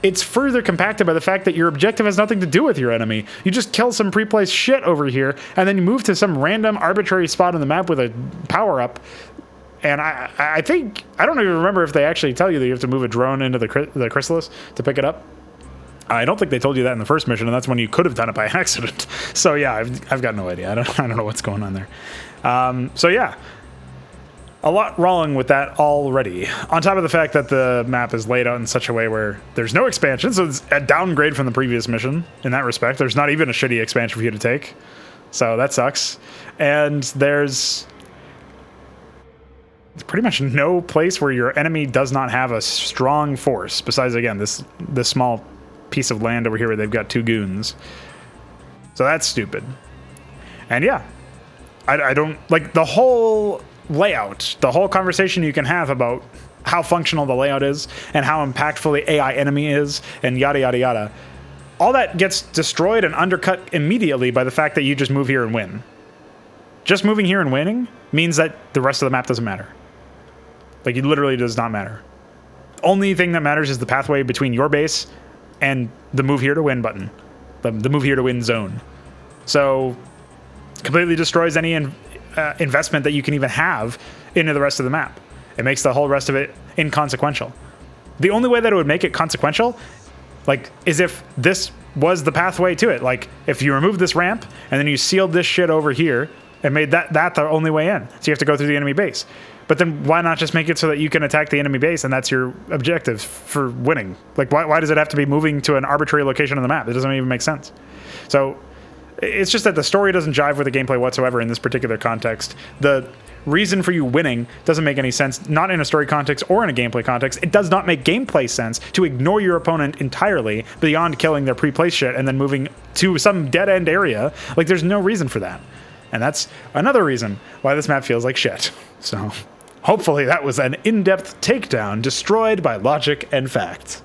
It's further compacted by the fact that your objective has nothing to do with your enemy. You just kill some pre-placed shit over here, and then you move to some random arbitrary spot on the map with a power-up. And I think, I don't even remember if they actually tell you that you have to move a drone into the Chrysalis to pick it up. I don't think they told you that in the first mission, and that's when you could have done it by accident. So yeah, I've got no idea. I don't know what's going on there. So yeah, a lot wrong with that already. On top of the fact that the map is laid out in such a way where there's no expansion, so it's a downgrade from the previous mission in that respect. There's not even a shitty expansion for you to take. So that sucks. And there's pretty much no place where your enemy does not have a strong force, besides, again, this small piece of land over here where they've got 2 goons. So that's stupid. And yeah, I don't like the whole layout, the whole conversation you can have about how functional the layout is and how impactful the AI enemy is and yada yada yada. All that gets destroyed and undercut immediately by the fact that you just move here and win. Just moving here and winning means that the rest of the map doesn't matter. Like, it literally does not matter. Only thing that matters is the pathway between your base and the move here to win button. The move here to win zone. So, completely destroys any investment that you can even have into the rest of the map. It makes the whole rest of it inconsequential. The only way that it would make it consequential like as if this was the pathway to it. Like if you remove this ramp and then you sealed this shit over here and made that the only way in, so you have to go through the enemy base. But then why not just make it so that you can attack the enemy base and that's your objective for winning? Like why does it have to be moving to an arbitrary location on the map? It doesn't even make sense. So it's just that the story doesn't jive with the gameplay whatsoever in this particular context. The reason for you winning doesn't make any sense, not in a story context or in a gameplay context. It does not make gameplay sense to ignore your opponent entirely beyond killing their pre-placed shit and then moving to some dead-end area. Like, there's no reason for that. And that's another reason why this map feels like shit. So hopefully that was an in-depth takedown destroyed by logic and fact.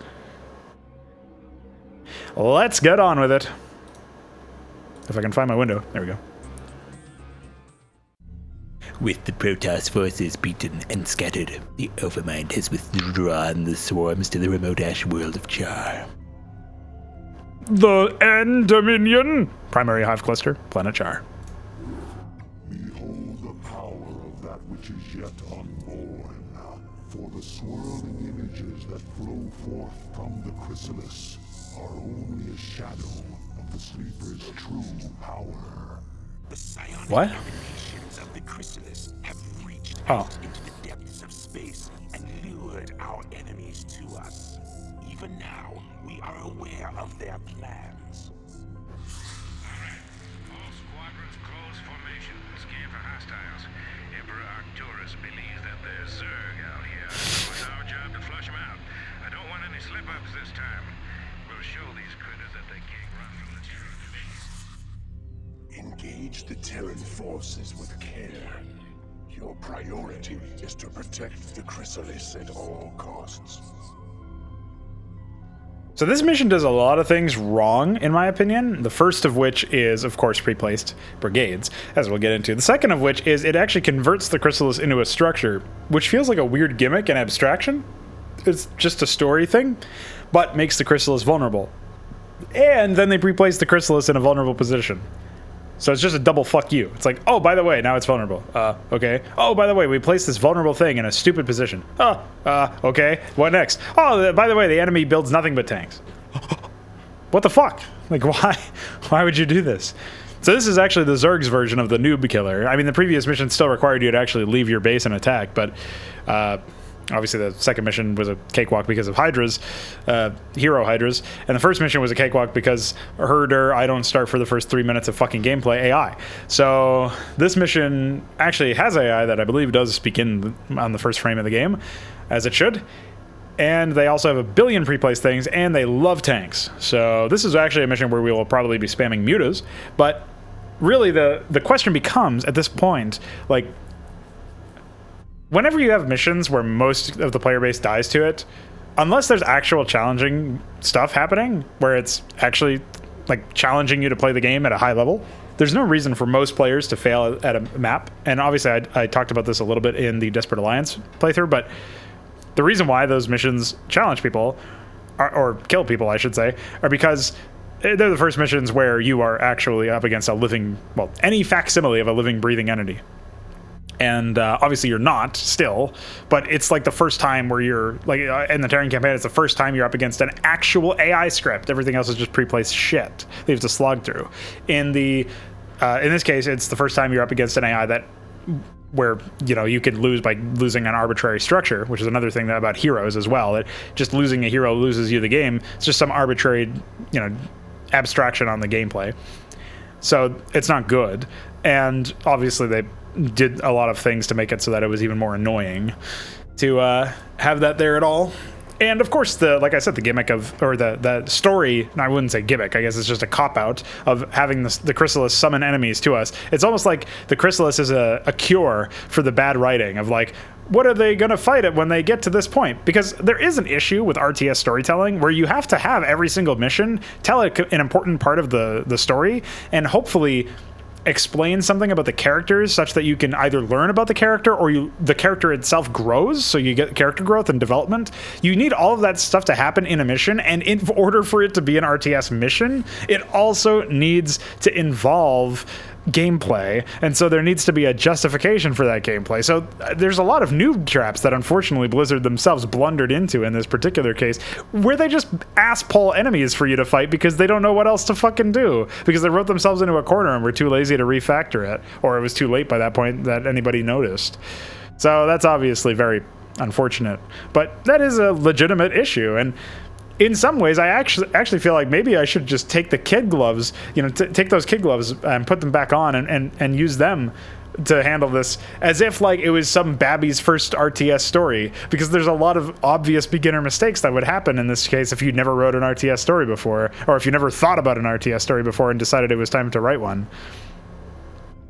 Let's get on with it. If I can find my window. There we go. With the Protoss forces beaten and scattered, the Overmind has withdrawn the swarms to the remote ash world of Char. The End Dominion! Primary hive cluster, planet Char. Behold the power of that which is yet unborn. For the swirling images that flow forth from the chrysalis are only a shadow of the sleeper's true power. The psionic What? emanations of the chrysalis have reached Oh. out into the depths of space and lured our enemies to us. Even now, we are aware of their plans. All squadrons close formation. Scan for hostiles. Emperor Arcturus believes that there's Zerg out here. So it's our job to flush them out. I don't want any slip-ups this time. We'll show these critters that they can't run from the truth. Engage the Terran forces with care. Your priority is to protect the chrysalis at all costs. So this mission does a lot of things wrong, in my opinion. The first of which is, of course, pre-placed brigades, as we'll get into. The second of which is it actually converts the chrysalis into a structure, which feels like a weird gimmick and abstraction. It's just a story thing, but makes the chrysalis vulnerable. And then they pre-place the chrysalis in a vulnerable position. So it's just a double fuck you. It's like, oh, by the way, now it's vulnerable. Okay. Oh, by the way, we placed this vulnerable thing in a stupid position. Okay. What next? Oh, by the way, the enemy builds nothing but tanks. What the fuck? Like, why? Why would you do this? So this is actually the Zerg's version of the noob killer. I mean, the previous mission still required you to actually leave your base and attack, but obviously the second mission was a cakewalk because of Hydras, hero Hydras, and the first mission was a cakewalk because herder, I don't start for the first 3 minutes of fucking gameplay, AI. So this mission actually has AI that I believe does speak in on the first frame of the game, as it should. And they also have a billion pre-placed things, and they love tanks. So this is actually a mission where we will probably be spamming mutas, but really the question becomes, at this point, like, whenever you have missions where most of the player base dies to it, unless there's actual challenging stuff happening, where it's actually like challenging you to play the game at a high level, there's no reason for most players to fail at a map. And obviously I talked about this a little bit in the Desperate Alliance playthrough, but the reason why those missions challenge people, or kill people, I should say, are because they're the first missions where you are actually up against a living, well, any facsimile of a living, breathing entity. And obviously you're not still, but it's like the first time where you're like in the Terran campaign, it's the first time you're up against an actual AI script. Everything else is just pre-placed shit they have to slog through. In this case, it's the first time you're up against an AI where, you know, you could lose by losing an arbitrary structure, which is another thing about heroes as well, that just losing a hero loses you the game. It's just some arbitrary, you know, abstraction on the gameplay. So it's not good. And obviously they did a lot of things to make it so that it was even more annoying to have that there at all. And of course, like I said, the gimmick the story, I wouldn't say gimmick, I guess it's just a cop-out of having the chrysalis summon enemies to us. It's almost like the chrysalis is a cure for the bad writing of like, what are they going to fight it when they get to this point? Because there is an issue with RTS storytelling where you have to have every single mission tell an important part of the story, and hopefully explain something about the characters such that you can either learn about the character or the character itself grows, so you get character growth and development. You need all of that stuff to happen in a mission, and in order for it to be an RTS mission, it also needs to involve gameplay, and so there needs to be a justification for that gameplay. So there's a lot of noob traps that unfortunately Blizzard themselves blundered into in this particular case, where they just ass pull enemies for you to fight because they don't know what else to fucking do, because they wrote themselves into a corner and were too lazy to refactor it, or it was too late by that point that anybody noticed. So that's obviously very unfortunate, but that is a legitimate issue. And in some ways, I actually feel like maybe I should just take the kid gloves, you know, take those kid gloves and put them back on and use them to handle this as if like it was some Babby's first RTS story, because there's a lot of obvious beginner mistakes that would happen in this case if you never wrote an RTS story before, or if you never thought about an RTS story before and decided it was time to write one.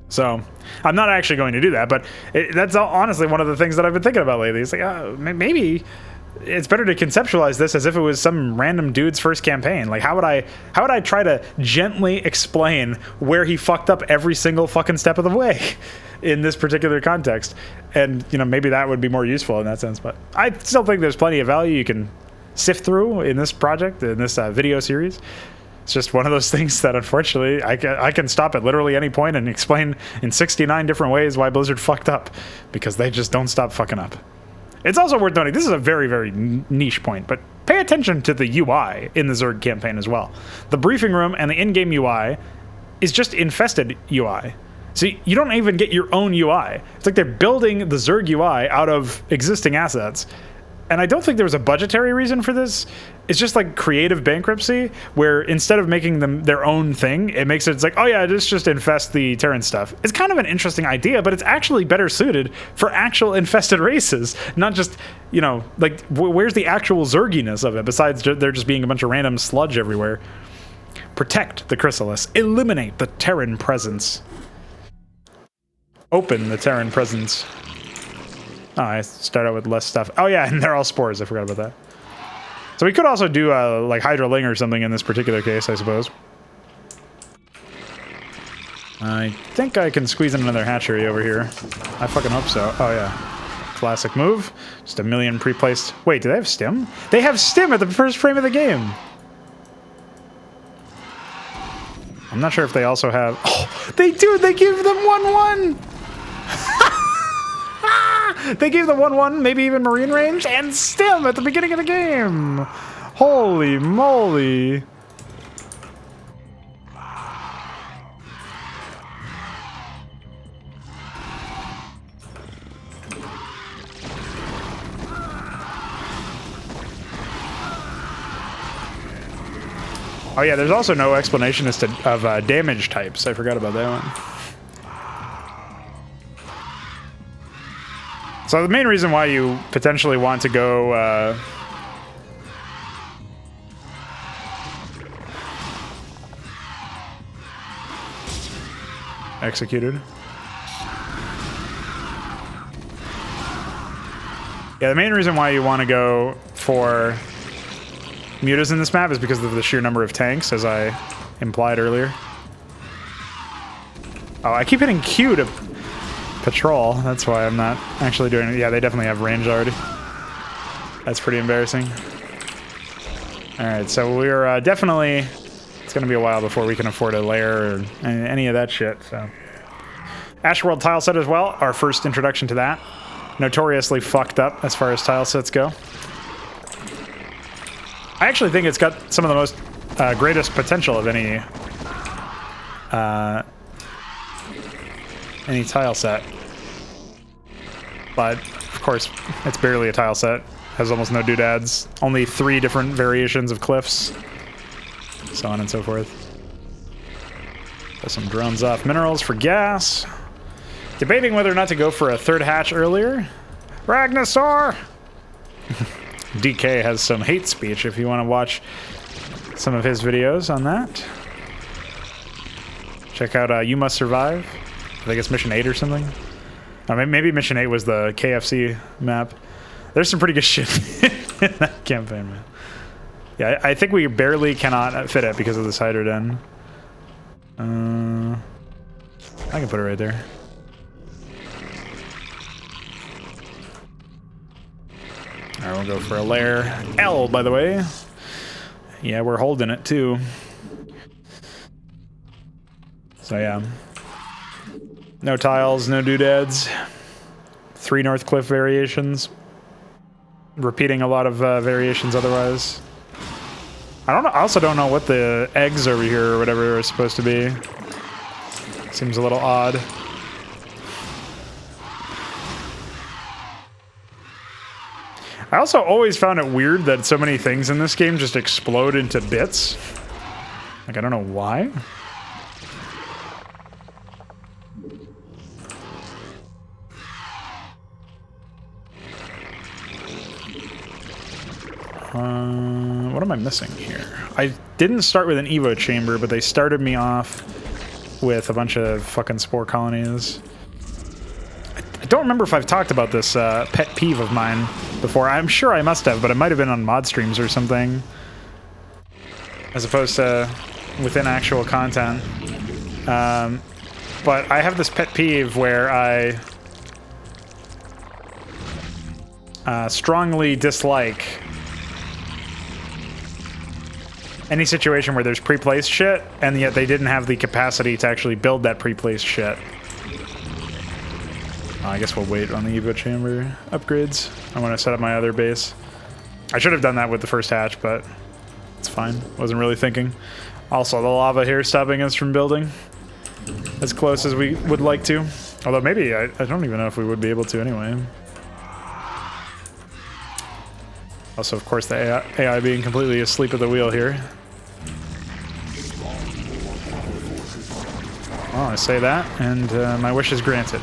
So I'm not actually going to do that, but that's honestly one of the things that I've been thinking about lately. It's like, maybe it's better to conceptualize this as if it was some random dude's first campaign. Like, how would I try to gently explain where he fucked up every single fucking step of the way in this particular context? And, you know, maybe that would be more useful in that sense. But I still think there's plenty of value you can sift through in this project, in this video series. It's just one of those things that, unfortunately, I can stop at literally any point and explain in 69 different ways why Blizzard fucked up, because they just don't stop fucking up. It's also worth noting, this is a very, very niche point, but pay attention to the UI in the Zerg campaign as well. The briefing room and the in-game UI is just infested UI. So you don't even get your own UI. It's like they're building the Zerg UI out of existing assets. And I don't think there was a budgetary reason for this. It's just like creative bankruptcy, where instead of making them their own thing, it's like, oh yeah, this just infest the Terran stuff. It's kind of an interesting idea, but it's actually better suited for actual infested races, not just, you know, like, where's the actual Zerginess of it, besides there just being a bunch of random sludge everywhere. Protect the chrysalis. Eliminate the Terran presence. Open the Terran presence. Oh, I start out with less stuff. Oh yeah, and they're all spores. I forgot about that. So we could also do like Hydroling or something in this particular case, I suppose. I think I can squeeze in another hatchery over here. I fucking hope so. Oh yeah. Classic move. Just a million pre-placed... Wait, do they have stim? They have stim at the first frame of the game! I'm not sure if they also have... Oh, they do! They give them 1-1! They gave the 1-1, maybe even Marine range, and stim at the beginning of the game! Holy moly! Oh yeah, there's also no explanation as to of damage types. I forgot about that one. So the main reason why you potentially want to go executed. Yeah, the main reason why you want to go for mutas in this map is because of the sheer number of tanks, as I implied earlier. Oh, I keep hitting Q to patrol. That's why I'm not actually doing it. Yeah, they definitely have range already. That's pretty embarrassing. Alright, so we're definitely... It's going to be a while before we can afford a lair or any of that shit, so... Ashworld tile set as well, our first introduction to that. Notoriously fucked up as far as tile sets go. I actually think it's got some of the most greatest potential of any tile set. But, of course, it's barely a tile set. Has almost no doodads. Only 3 different variations of cliffs. So on and so forth. Pull some drones off. Minerals for gas. Debating whether or not to go for a 3rd hatch earlier. Ragnasaur! DK has some hate speech if you want to watch some of his videos on that. Check out You Must Survive. I think it's Mission 8 or something. Maybe Mission 8 was the KFC map. There's some pretty good shit in that campaign, man. Yeah, I think we barely cannot fit it because of this Hydra Den. I can put it right there. Alright, we'll go for a lair. L, by the way. Yeah, we're holding it, too. So, yeah. No tiles, no doodads. 3 North Cliff variations. Repeating a lot of variations otherwise. I also don't know what the eggs over here or whatever are supposed to be. Seems a little odd. I also always found it weird that so many things in this game just explode into bits. Like, I don't know why. What am I missing here? I didn't start with an Evo chamber, but they started me off with a bunch of fucking spore colonies. I don't remember if I've talked about this pet peeve of mine before. I'm sure I must have, but it might have been on mod streams or something, as opposed to within actual content. But I have this pet peeve where I strongly dislike any situation where there's pre-placed shit, and yet they didn't have the capacity to actually build that pre-placed shit. I guess we'll wait on the Evo chamber upgrades. I want to set up my other base. I should have done that with the first hatch, but it's fine. Wasn't really thinking. Also, the lava here stopping us from building as close as we would like to. Although maybe, I don't even know if we would be able to anyway. Also, of course, the AI being completely asleep at the wheel here. Well, I say that, and my wish is granted.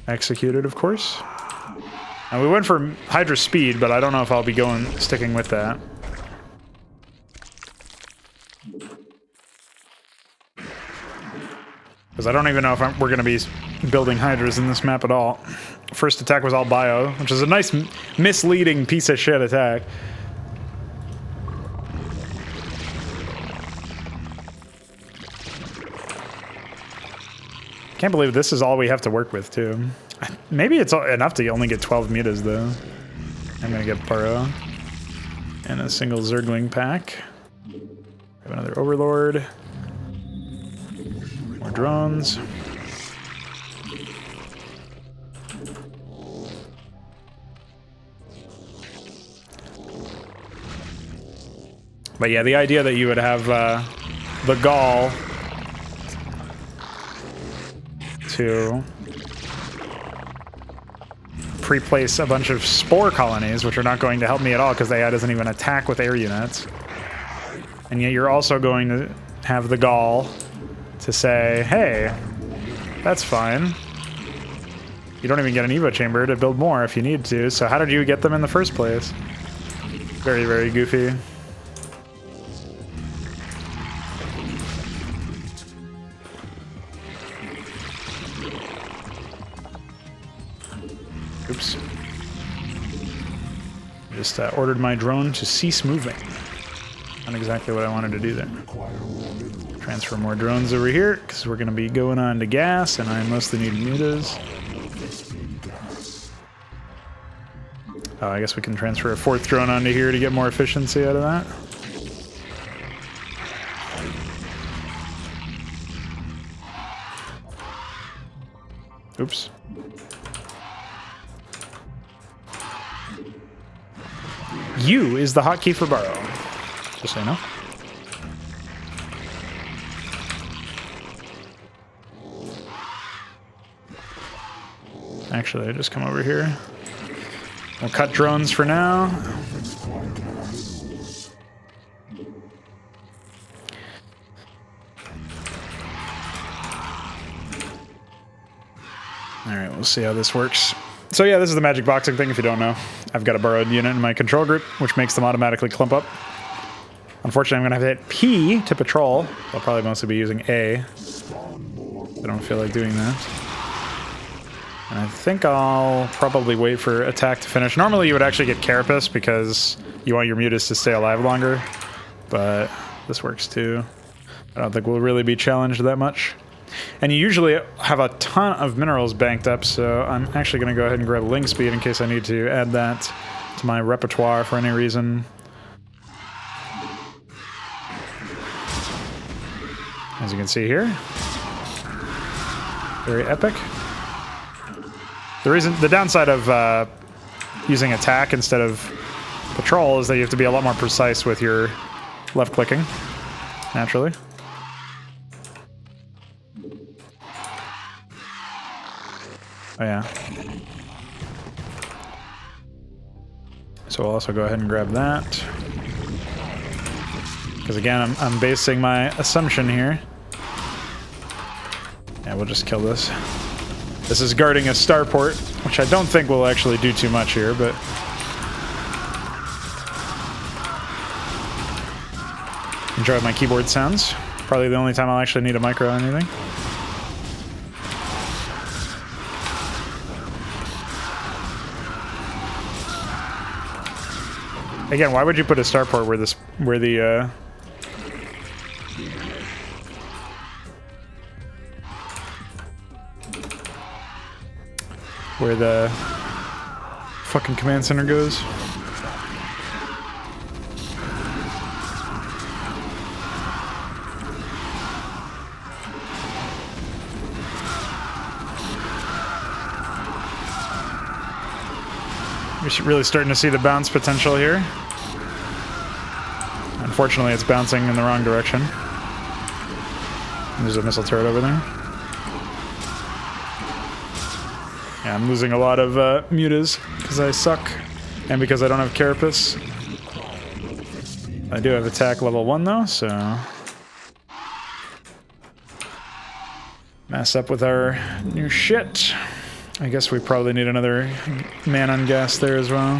Executed, of course. And we went for Hydra speed, but I don't know if I'll be sticking with that. Because I don't even know if we're going to be building Hydras in this map at all. First attack was all bio, which is a nice misleading piece of shit attack. Can't believe this is all we have to work with, too. Maybe it's enough to only get 12 mutas, though. I'm going to get Burrow. And a single Zergling pack. Have another Overlord. More drones. But yeah, the idea that you would have the gall to pre-place a bunch of spore colonies, which are not going to help me at all because the AI doesn't even attack with air units. And yet you're also going to have the gall to say, hey, that's fine. You don't even get an Evo chamber to build more if you need to, so how did you get them in the first place? Very, very goofy. Oops. Just ordered my drone to cease moving. Not exactly what I wanted to do there. Transfer more drones over here, because we're going to be going on to gas, and I mostly need mutas. Oh, I guess we can transfer a 4th drone onto here to get more efficiency out of that. Oops. U is the hotkey for burrow. Just so you know. Actually, I just come over here. We'll cut drones for now. Alright, we'll see how this works. So yeah, this is the magic boxing thing if you don't know. I've got a burrowed unit in my control group, which makes them automatically clump up. Unfortunately, I'm going to have to hit P to patrol. I'll probably mostly be using A. I don't feel like doing that. And I think I'll probably wait for attack to finish. Normally you would actually get Carapace because you want your mutas to stay alive longer. But this works too. I don't think we'll really be challenged that much. And you usually have a ton of minerals banked up, so I'm actually going to go ahead and grab link speed in case I need to add that to my repertoire for any reason. As you can see here. Very epic. The downside of using attack instead of patrol is that you have to be a lot more precise with your left clicking, naturally. Oh yeah. So I'll also go ahead and grab that. Because again, I'm basing my assumption here. Yeah, we'll just kill this. This is guarding a starport, which I don't think will actually do too much here, but... Enjoy my keyboard sounds. Probably the only time I'll actually need a micro or anything. Again, why would you put a starport where the fucking command center goes? You're really starting to see the bounce potential here. Unfortunately, it's bouncing in the wrong direction. There's a missile turret over there. Yeah, I'm losing a lot of mutas because I suck and because I don't have carapace. I do have attack level 1 though, so... Mess up with our new shit. I guess we probably need another man on gas there as well.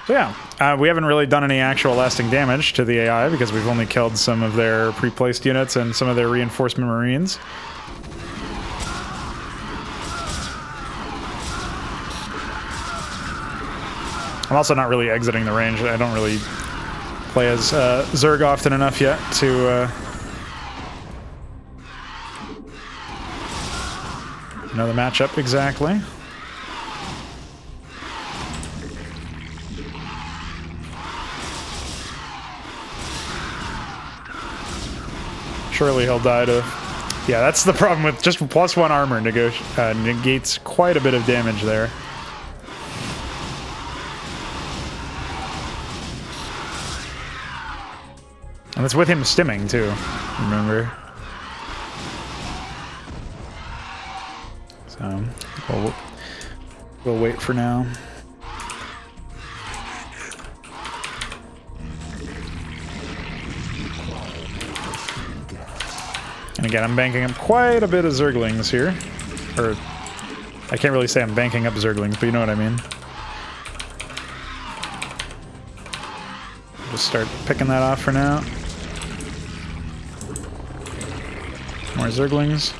So yeah, we haven't really done any actual lasting damage to the AI because we've only killed some of their pre-placed units and some of their reinforcement marines. I'm also not really exiting the range. I don't really play as Zerg often enough yet to know the matchup exactly. Surely he'll die to... Yeah, that's the problem with just +1 armor negates quite a bit of damage there. And it's with him stimming too, remember? So, we'll wait for now. And again, I'm banking up quite a bit of Zerglings here. Or, I can't really say I'm banking up Zerglings, but you know what I mean. Just start picking that off for now. More Zerglings.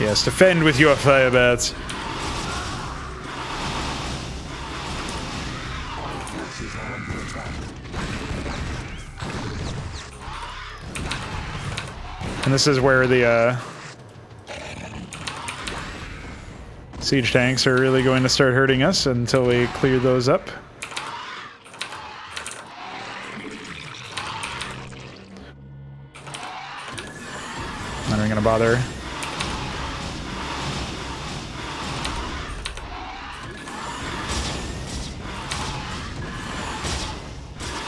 Yes, defend with your fire bats. And this is where the siege tanks are really going to start hurting us until we clear those up. Not even gonna bother.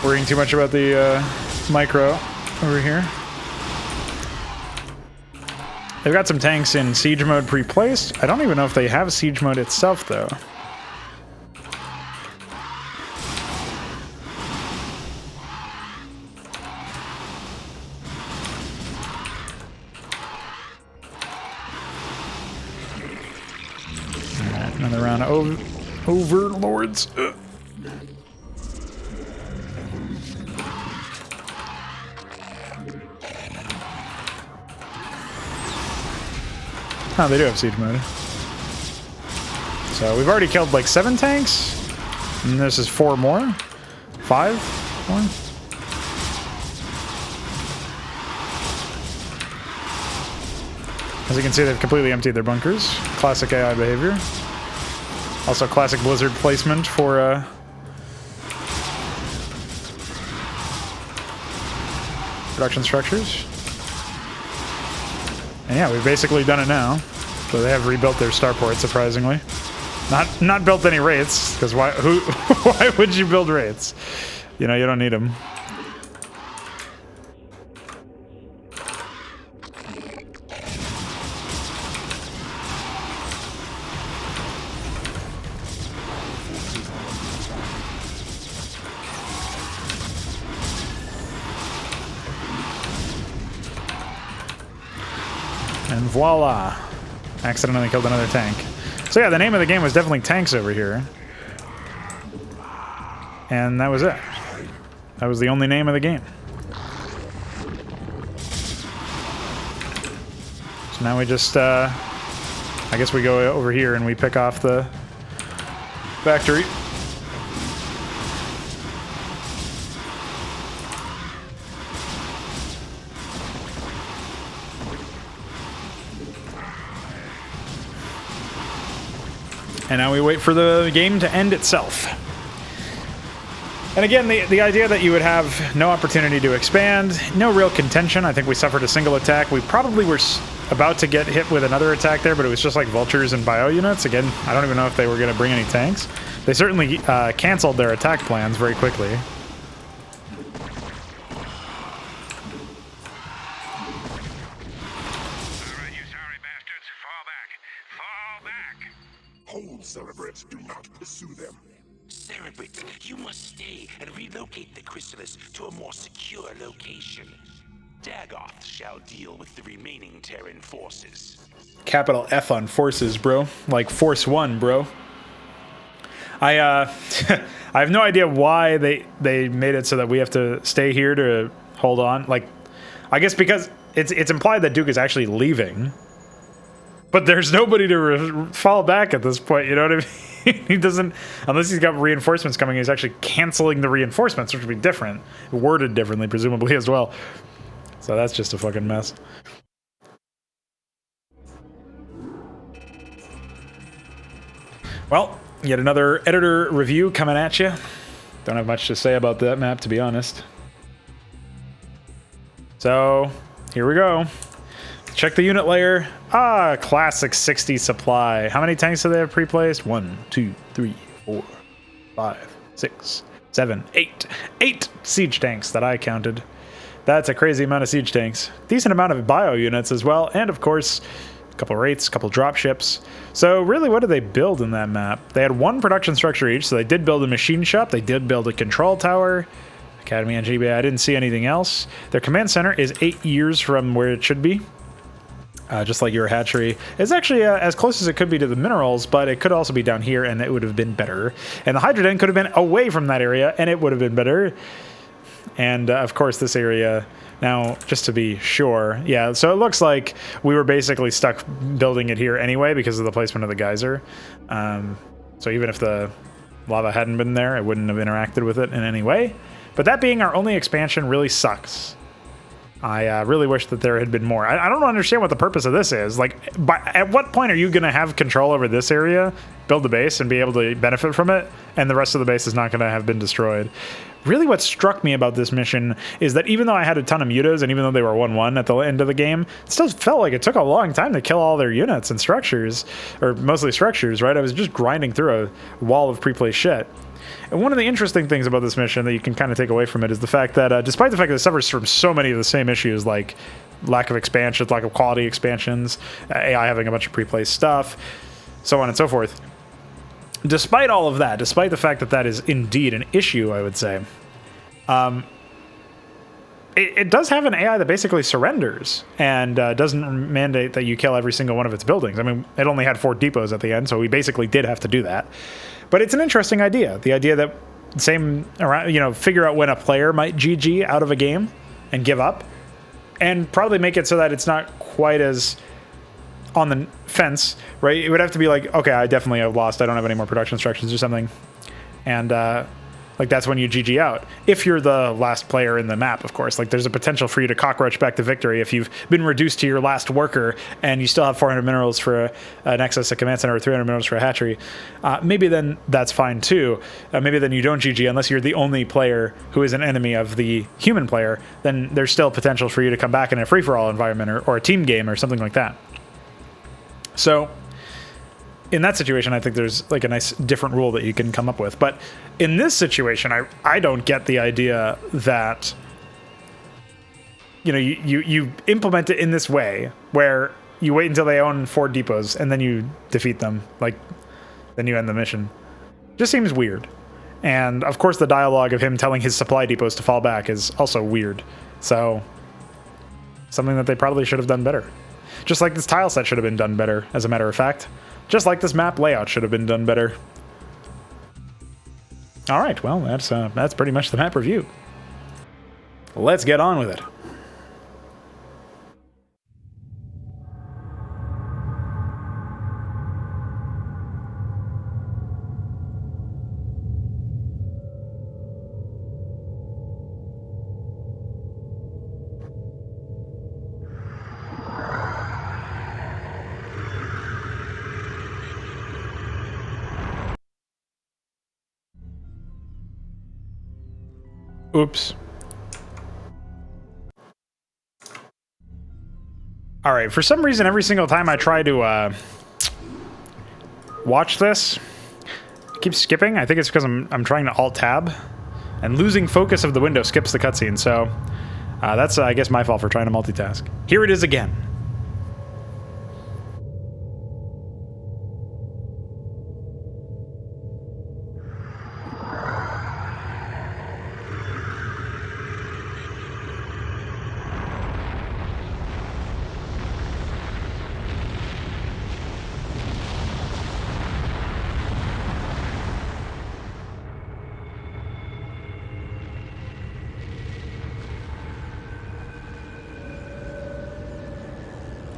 Worrying too much about the micro over here. They've got some tanks in siege mode pre-placed. I don't even know if they have siege mode itself, though. Alright, another round of overlords. Oh, they do have siege mode. So we've already killed like 7 tanks. And this is 4 more. 5 more. As you can see, they've completely emptied their bunkers. Classic AI behavior. Also classic Blizzard placement for production structures. And yeah, we've basically done it now. So they have rebuilt their starport, surprisingly. Not built any wraiths, because why would you build wraiths? You know, you don't need them. And voila! Accidentally killed another tank. So yeah, the name of the game was definitely Tanks over here. And that was it. That was the only name of the game. So now we just, I guess we go over here and we pick off the factory. And now we wait for the game to end itself. And again, the idea that you would have no opportunity to expand, no real contention. I think we suffered a single attack. We probably were about to get hit with another attack there, but it was just like vultures and bio units. Again, I don't even know if they were going to bring any tanks. They certainly canceled their attack plans very quickly. Hold, Cerebrate. Do not pursue them. Cerebrate, you must stay and relocate the chrysalis to a more secure location. Dagoth shall deal with the remaining Terran forces. Capital F on forces, bro. Like Force One, bro. I have no idea why they made it so that we have to stay here to hold on. Like, I guess because it's implied that Duke is actually leaving. But there's nobody to fall back at this point, you know what I mean? He doesn't, unless he's got reinforcements coming, he's actually canceling the reinforcements, which would be different. Worded differently, presumably, as well. So that's just a fucking mess. Well, yet another editor review coming at you. Don't have much to say about that map, to be honest. So, here we go. Check the unit layer. Ah, classic 60 supply. How many tanks do they have pre-placed? 1, 2, 3, 4, 5, 6, 7, 8. 8 siege tanks that I counted. That's a crazy amount of siege tanks. Decent amount of bio units as well. And of course, a couple wraiths, a couple drop ships. So really, what did they build in that map? They had 1 production structure each. So they did build a machine shop. They did build a control tower. Academy and GBA. I didn't see anything else. Their command center is 8 years from where it should be. Just like your hatchery. It's actually as close as it could be to the minerals, but it could also be down here, and it would have been better. And the hydrogen could have been away from that area, and it would have been better. And, of course, this area... Now, just to be sure, yeah, so it looks like we were basically stuck building it here anyway because of the placement of the geyser. So even if the lava hadn't been there, it wouldn't have interacted with it in any way. But that being our only expansion really sucks. I really wish that there had been more. I don't understand what the purpose of this is. Like, at what point are you going to have control over this area, build the base, and be able to benefit from it, and the rest of the base is not going to have been destroyed? Really what struck me about this mission is that even though I had a ton of mutas, and even though they were 1-1 at the end of the game, it still felt like it took a long time to kill all their units and structures, or mostly structures, right? I was just grinding through a wall of pre-placed shit. And one of the interesting things about this mission that you can kind of take away from it is the fact that despite the fact that it suffers from so many of the same issues, like lack of expansions, lack of quality expansions, AI having a bunch of pre-placed stuff, so on and so forth. Despite all of that, despite the fact that that is indeed an issue, I would say, it does have an AI that basically surrenders and doesn't mandate that you kill every single one of its buildings. I mean, it only had 4 depots at the end, so we basically did have to do that. But it's an interesting idea. The idea that figure out when a player might GG out of a game and give up, and probably make it so that it's not quite as on the fence, right? It would have to be like, okay, I definitely have lost. I don't have any more production instructions or something. And like that's when you GG out. If you're the last player in the map, of course, like there's a potential for you to cockroach back to victory if you've been reduced to your last worker and you still have 400 minerals for an excess, a command center, or 300 minerals for a hatchery. Maybe then that's fine too. Maybe then you don't GG unless you're the only player who is an enemy of the human player. Then there's still potential for you to come back in a free-for-all environment or a team game or something like that. So in that situation, I think there's like a nice different rule that you can come up with. But in this situation, I don't get the idea that, you know, you implement it in this way where you wait until they own 4 depots and then you defeat them. Like, then you end the mission. Just seems weird. And of course, the dialogue of him telling his supply depots to fall back is also weird. So, something that they probably should have done better. Just like this tile set should have been done better, as a matter of fact. Just like this map layout should have been done better. All right, well, that's pretty much the map review. Let's get on with it. Oops. All right, for some reason, every single time I try to watch this, it keeps skipping. I think it's because I'm trying to Alt-Tab, and losing focus of the window skips the cutscene, so that's, I guess, my fault for trying to multitask. Here it is again.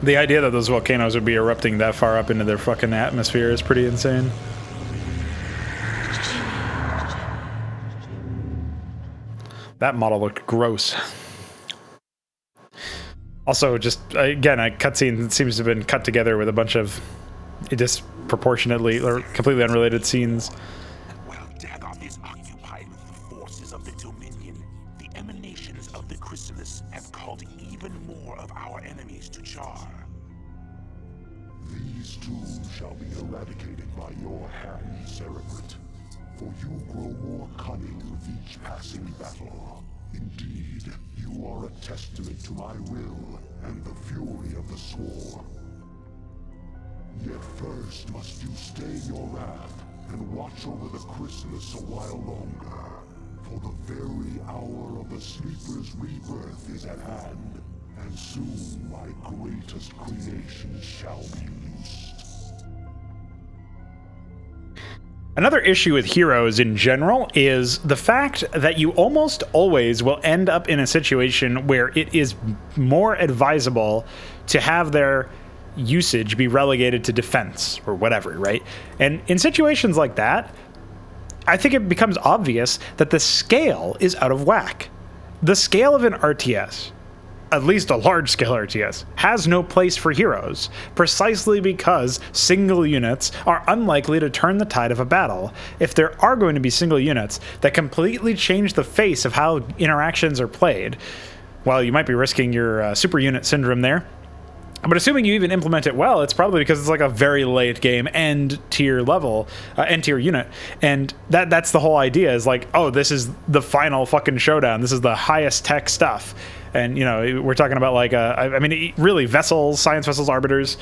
The idea that those volcanoes would be erupting that far up into their fucking atmosphere is pretty insane. That model looked gross. Also, just, again, a cutscene seems to have been cut together with a bunch of disproportionately or completely unrelated scenes. While Dagoth is occupied with the forces of the Dominion, the emanations of the chrysalis have called even more of our enemies to jar. These too shall be eradicated by your hand, Cerebrate, for you grow more cunning with each passing battle. Indeed, you are a testament to my will and the fury of the Swarm. Yet first must you stay your wrath and watch over the chrysalis a while longer, for the very hour of the Sleeper's rebirth is at hand, and soon my greatest creation shall be loosed. Another issue with heroes in general is the fact that you almost always will end up in a situation where it is more advisable to have their usage be relegated to defense or whatever, right? And in situations like that, I think it becomes obvious that the scale is out of whack. The scale of an RTS, at least a large-scale RTS, has no place for heroes, precisely because single units are unlikely to turn the tide of a battle. If there are going to be single units that completely change the face of how interactions are played, well, you might be risking your super unit syndrome there. But assuming you even implement it well, it's probably because it's like a very late game end tier level, end tier unit. And that's the whole idea, is like, oh, this is the final fucking showdown. This is the highest tech stuff. And, you know, we're talking about like, I mean, really vessels, science vessels, arbiters,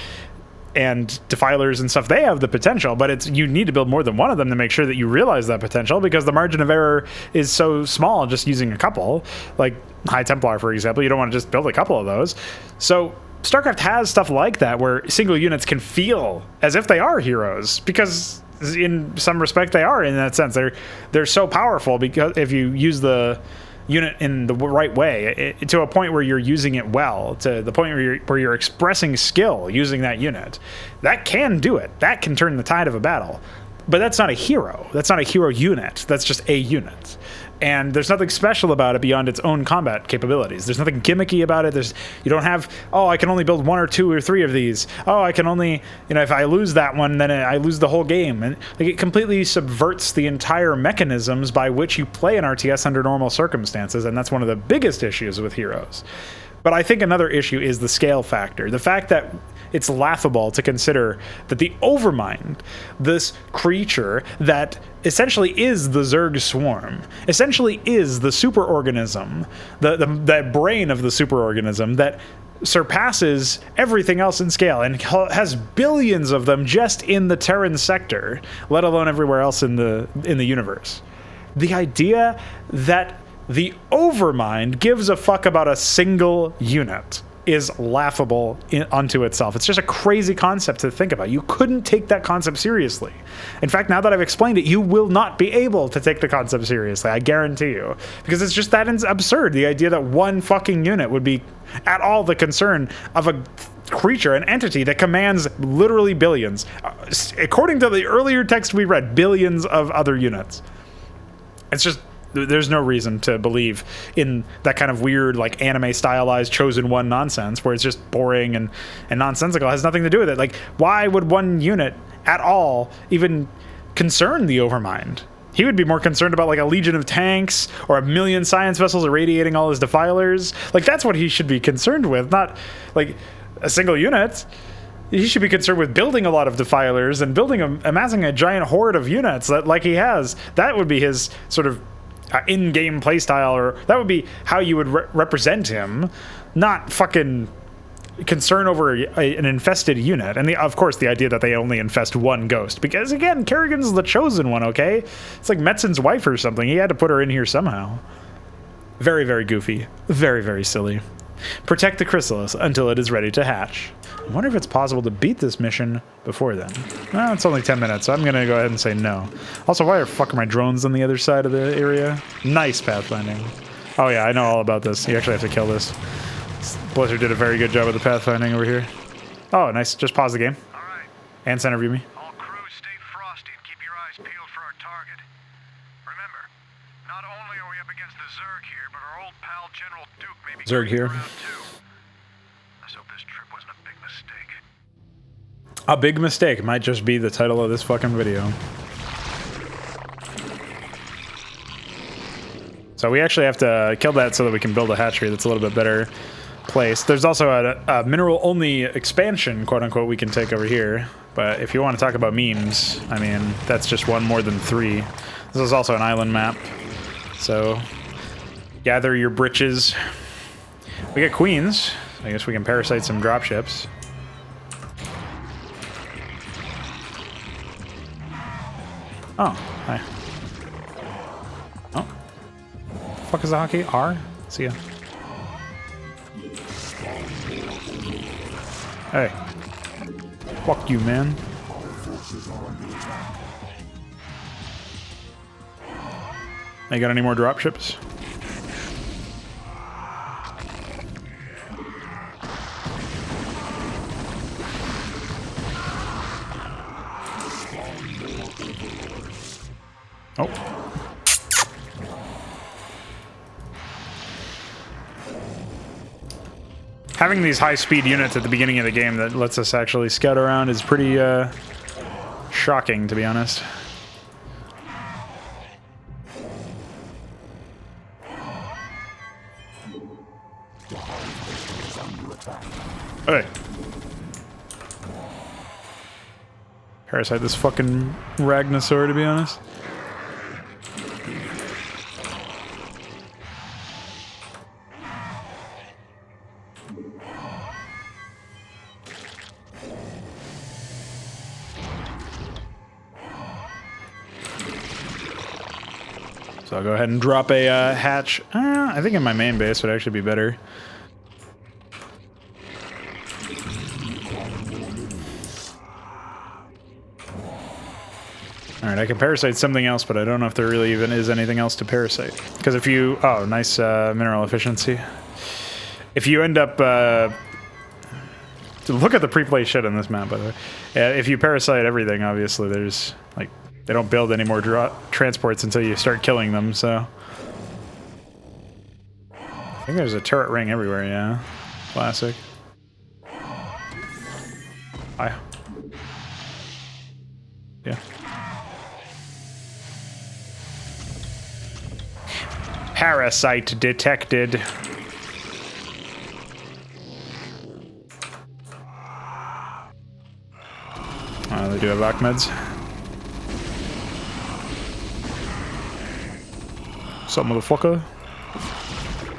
and defilers and stuff, they have the potential, but you need to build more than one of them to make sure that you realize that potential, because the margin of error is so small just using a couple. Like High Templar, for example, you don't want to just build a couple of those. So Starcraft has stuff like that where single units can feel as if they are heroes, because in some respect they are, in that sense. They're so powerful, because if you use the unit in the right way, to a point where you're using it well, to the point where you're expressing skill using that unit, that can do it. That can turn the tide of a battle. But that's not a hero. That's not a hero unit. That's just a unit. And there's nothing special about it beyond its own combat capabilities. There's nothing gimmicky about it. You don't have, oh, I can only build 1 or 2 or 3 of these. Oh, I can only, if I lose that one, then I lose the whole game. And like, it completely subverts the entire mechanisms by which you play an RTS under normal circumstances. And that's one of the biggest issues with heroes. But I think another issue is the scale factor. The fact that it's laughable to consider that the Overmind, this creature that essentially is the Zerg swarm, essentially is the superorganism, the brain of the superorganism that surpasses everything else in scale and has billions of them just in the Terran sector, let alone everywhere else in the universe. The idea that the Overmind gives a fuck about a single unit is laughable unto itself. It's just a crazy concept to think about. You couldn't take that concept seriously. In fact, now that I've explained it, you will not be able to take the concept seriously. I guarantee you. Because it's just that absurd. The idea that one fucking unit would be at all the concern of a creature, an entity that commands literally billions. According to the earlier text we read, billions of other units. It's just, there's no reason to believe in that kind of weird, like, anime stylized chosen one nonsense where it's just boring and nonsensical. It has nothing to do with it. Like, why would one unit at all even concern the Overmind? He would be more concerned about like a legion of tanks or 1 million science vessels irradiating all his defilers. Like, that's what he should be concerned with, not like a single unit. He should be concerned with building a lot of defilers and amassing a giant horde of units that, like he has. That would be his sort of in-game playstyle, or that would be how you would represent him, not fucking concern over an infested unit. And of course the idea that they only infest one ghost, because again, Kerrigan's the chosen one, okay? It's like Metzen's wife or something. He had to put her in here somehow. Very, very goofy. Very, very silly. Protect the chrysalis until it is ready to hatch. I wonder if it's possible to beat this mission before then. Well, it's only 10 minutes, so I'm going to go ahead and say no. Also, why the fuck are my drones on the other side of the area? Nice pathfinding. Oh yeah, I know all about this. You actually have to kill this. Blizzard did a very good job with the pathfinding over here. Oh, nice. Just pause the game. All right. And center view me. All crews stay frosty and keep your eyes peeled for our target. Remember, not only are we up against the Zerg here, but our old pal General Duke may be Zerg here. around too. Let's hope this trip wasn't a big mistake. A big mistake might just be the title of this fucking video. So we actually have to kill that so that we can build a hatchery that's a little bit better placed. There's also a mineral-only expansion, quote-unquote, we can take over here. But if you want to talk about memes, I mean, that's just one more than 3. This is also an island map. So gather your britches. We get queens. I guess we can parasite some dropships. Oh, hi. Oh. Fuck is the hotkey? R? See ya. Hey. Fuck you, man. You got any more dropships? Oh. Having these high-speed units at the beginning of the game that lets us actually scout around is pretty shocking, to be honest. Hey. Parasite this fucking Ragnosaur, to be honest. So I'll go ahead and drop a hatch. I think in my main base would actually be better. Alright, I can parasite something else, but I don't know if there really even is anything else to parasite. Because if you... Oh, nice mineral efficiency. If you end up... look at the pre-play shit in this map, by the way. If you parasite everything, obviously, there's... like, they don't build any more transports until you start killing them, so... I think there's a turret ring everywhere, yeah. Classic. Hi. Yeah. Parasite detected. They do have Ahmeds. What's up, motherfucker?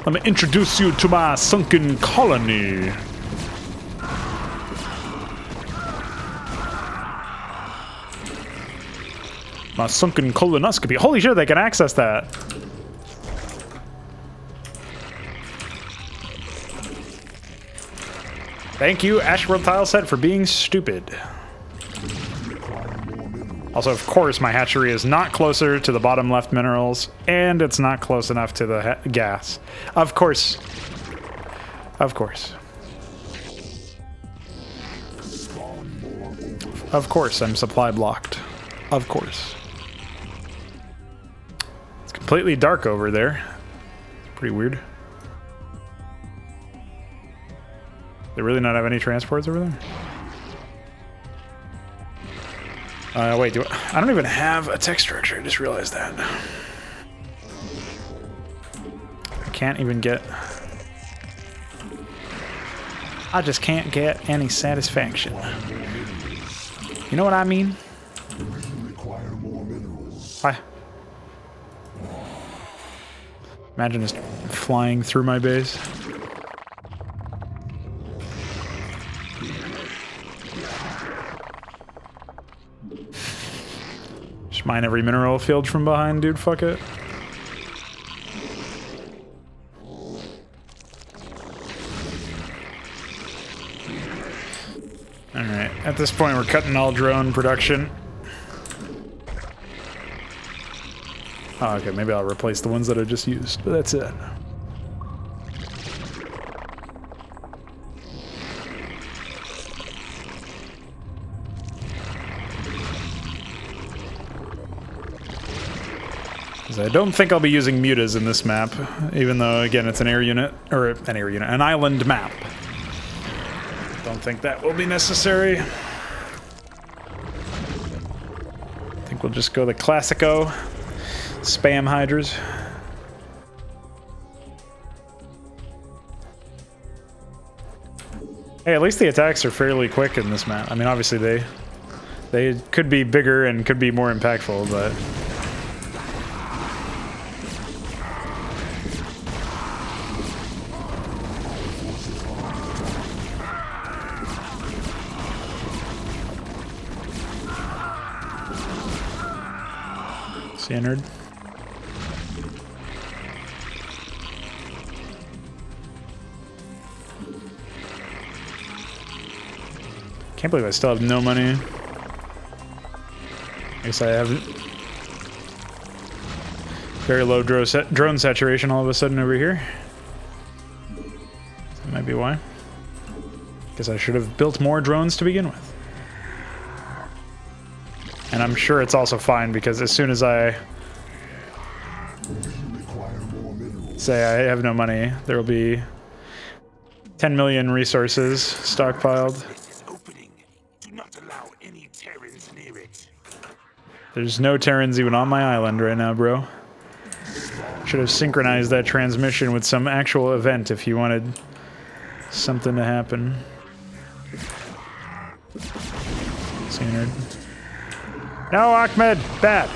Let me introduce you to my sunken colony. My sunken colonoscopy. Holy shit, they can access that. Thank you, Ashworld Tileset, for being stupid. Also, of course, my hatchery is not closer to the bottom left minerals, and it's not close enough to the gas. Of course. Of course. Of course, I'm supply blocked. Of course. It's completely dark over there. Pretty weird. They really not have any transports over there? Wait, I don't even have a tech structure. I just realized that. I can't even get... I just can't get any satisfaction. You know what I mean? Hi. Imagine just flying through my base. Just mine every mineral field from behind, dude. Fuck it. Alright, at this point we're cutting all drone production. Oh, okay, maybe I'll replace the ones that I just used, but that's it. I don't think I'll be using mutas in this map, even though, again, it's an air unit, or an island map. Don't think that will be necessary. I think we'll just go the classico, spam hydras. Hey, at least the attacks are fairly quick in this map. I mean, obviously they could be bigger and could be more impactful, but... Standard. Can't believe I still have no money. I guess I have very low drone saturation all of a sudden over here. That might be why. Guess I should have built more drones to begin with. And I'm sure it's also fine because as soon as I say I have no money, there will be 10 million resources stockpiled. There's no Terrans even on my island right now, bro. Should have synchronized that transmission with some actual event if you wanted something to happen. Standard. No, Ahmed! Bad!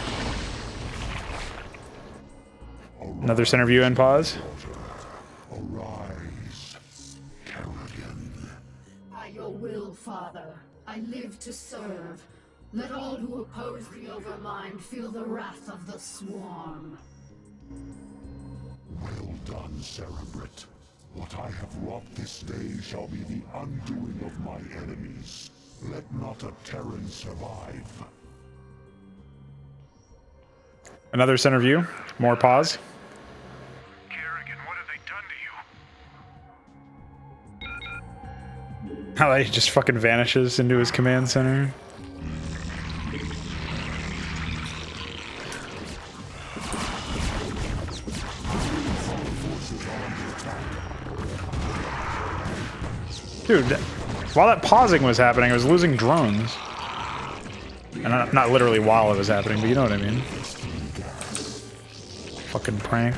Another center view and pause. Arise, Kerrigan. By your will, Father, I live to serve. Let all who oppose the Overmind feel the wrath of the Swarm. Well done, Cerebrit. What I have wrought this day shall be the undoing of my enemies. Let not a Terran survive. Another center view. More pause. Kerrigan, what have they done to you? How he just fucking vanishes into his command center. Dude, while that pausing was happening, I was losing drones. And not literally while it was happening, but you know what I mean. Fucking prank.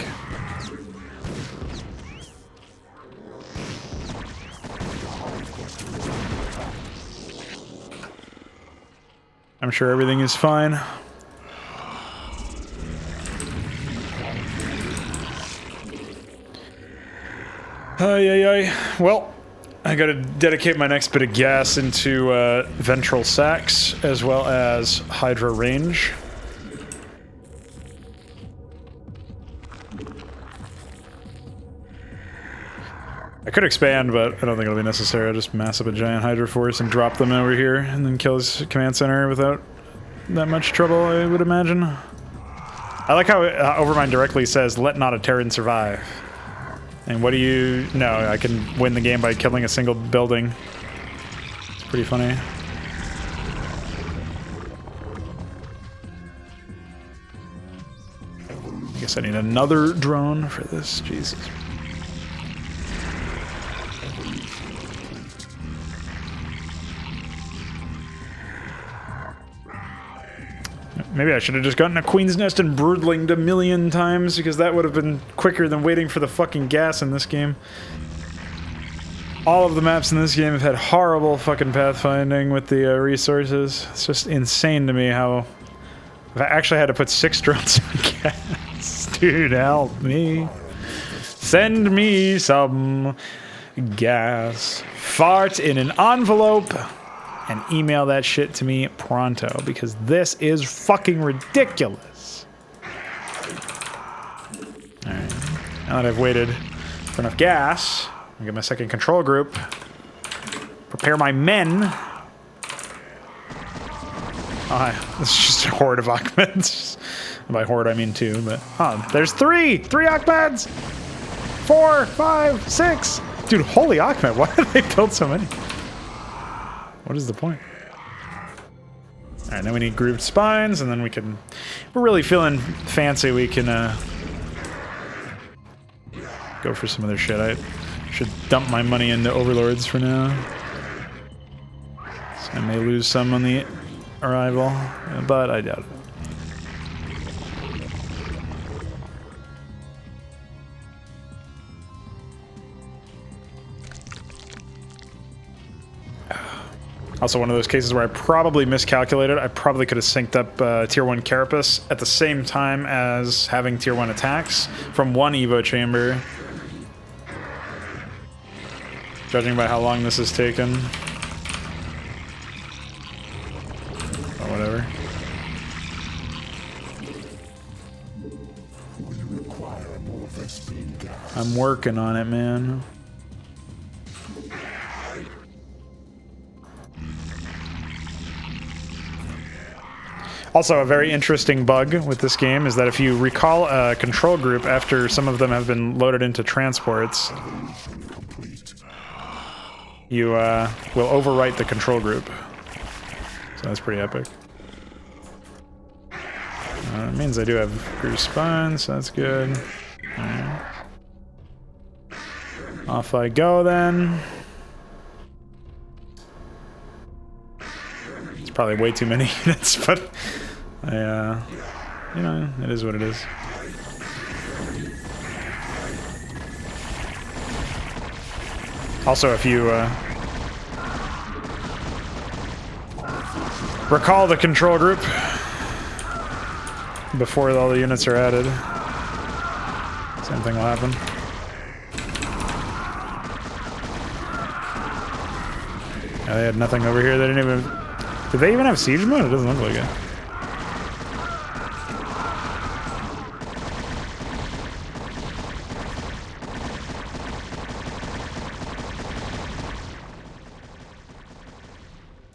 I'm sure everything is fine. Ay. Well, I gotta dedicate my next bit of gas into ventral sacs as well as Hydra range. I could expand, but I don't think it'll be necessary. I'll just mass up a giant Hydra force and drop them over here and then kill his command center without that much trouble, I would imagine. I like how Overmind directly says, "Let not a Terran survive." And what do you know? I can win the game by killing a single building. It's pretty funny. I guess I need another drone for this. Jesus. Maybe I should have just gotten a Queen's Nest and Broodlinged a million times, because that would have been quicker than waiting for the fucking gas in this game. All of the maps in this game have had horrible fucking pathfinding with the resources. It's just insane to me how... I actually had to put 6 drones on gas. Dude, help me. Send me some gas. Fart in an envelope. And email that shit to me pronto, because this is fucking ridiculous. Alright. Now that I've waited for enough gas, I'll get my second control group. Prepare my men. Oh, this is just a horde of Ahmeds. By horde, I mean 2, but... Oh, there's 3! 3 Ahmeds! 4, 5, 6! Dude, holy Ahmed, why did they build so many? What is the point? Alright, then we need grooved spines, and then we can... We're really feeling fancy, we can go for some other shit. I should dump my money into Overlords for now. So I may lose some on the arrival, but I doubt it. Also one of those cases where I probably miscalculated. I probably could have synced up Tier 1 Carapace at the same time as having Tier 1 attacks from one Evo chamber. Judging by how long this has taken. Or whatever. I'm working on it, man. Also, a very interesting bug with this game is that if you recall a control group after some of them have been loaded into transports, you will overwrite the control group. So that's pretty epic. It means I do have groove spines, so that's good. Right. Off I go then. It's probably way too many units, but I, you know, it is what it is. Also, if you recall the control group before all the units are added, same thing will happen. Yeah, they had nothing over here. They didn't even... Did they even have siege mode? It doesn't look like it.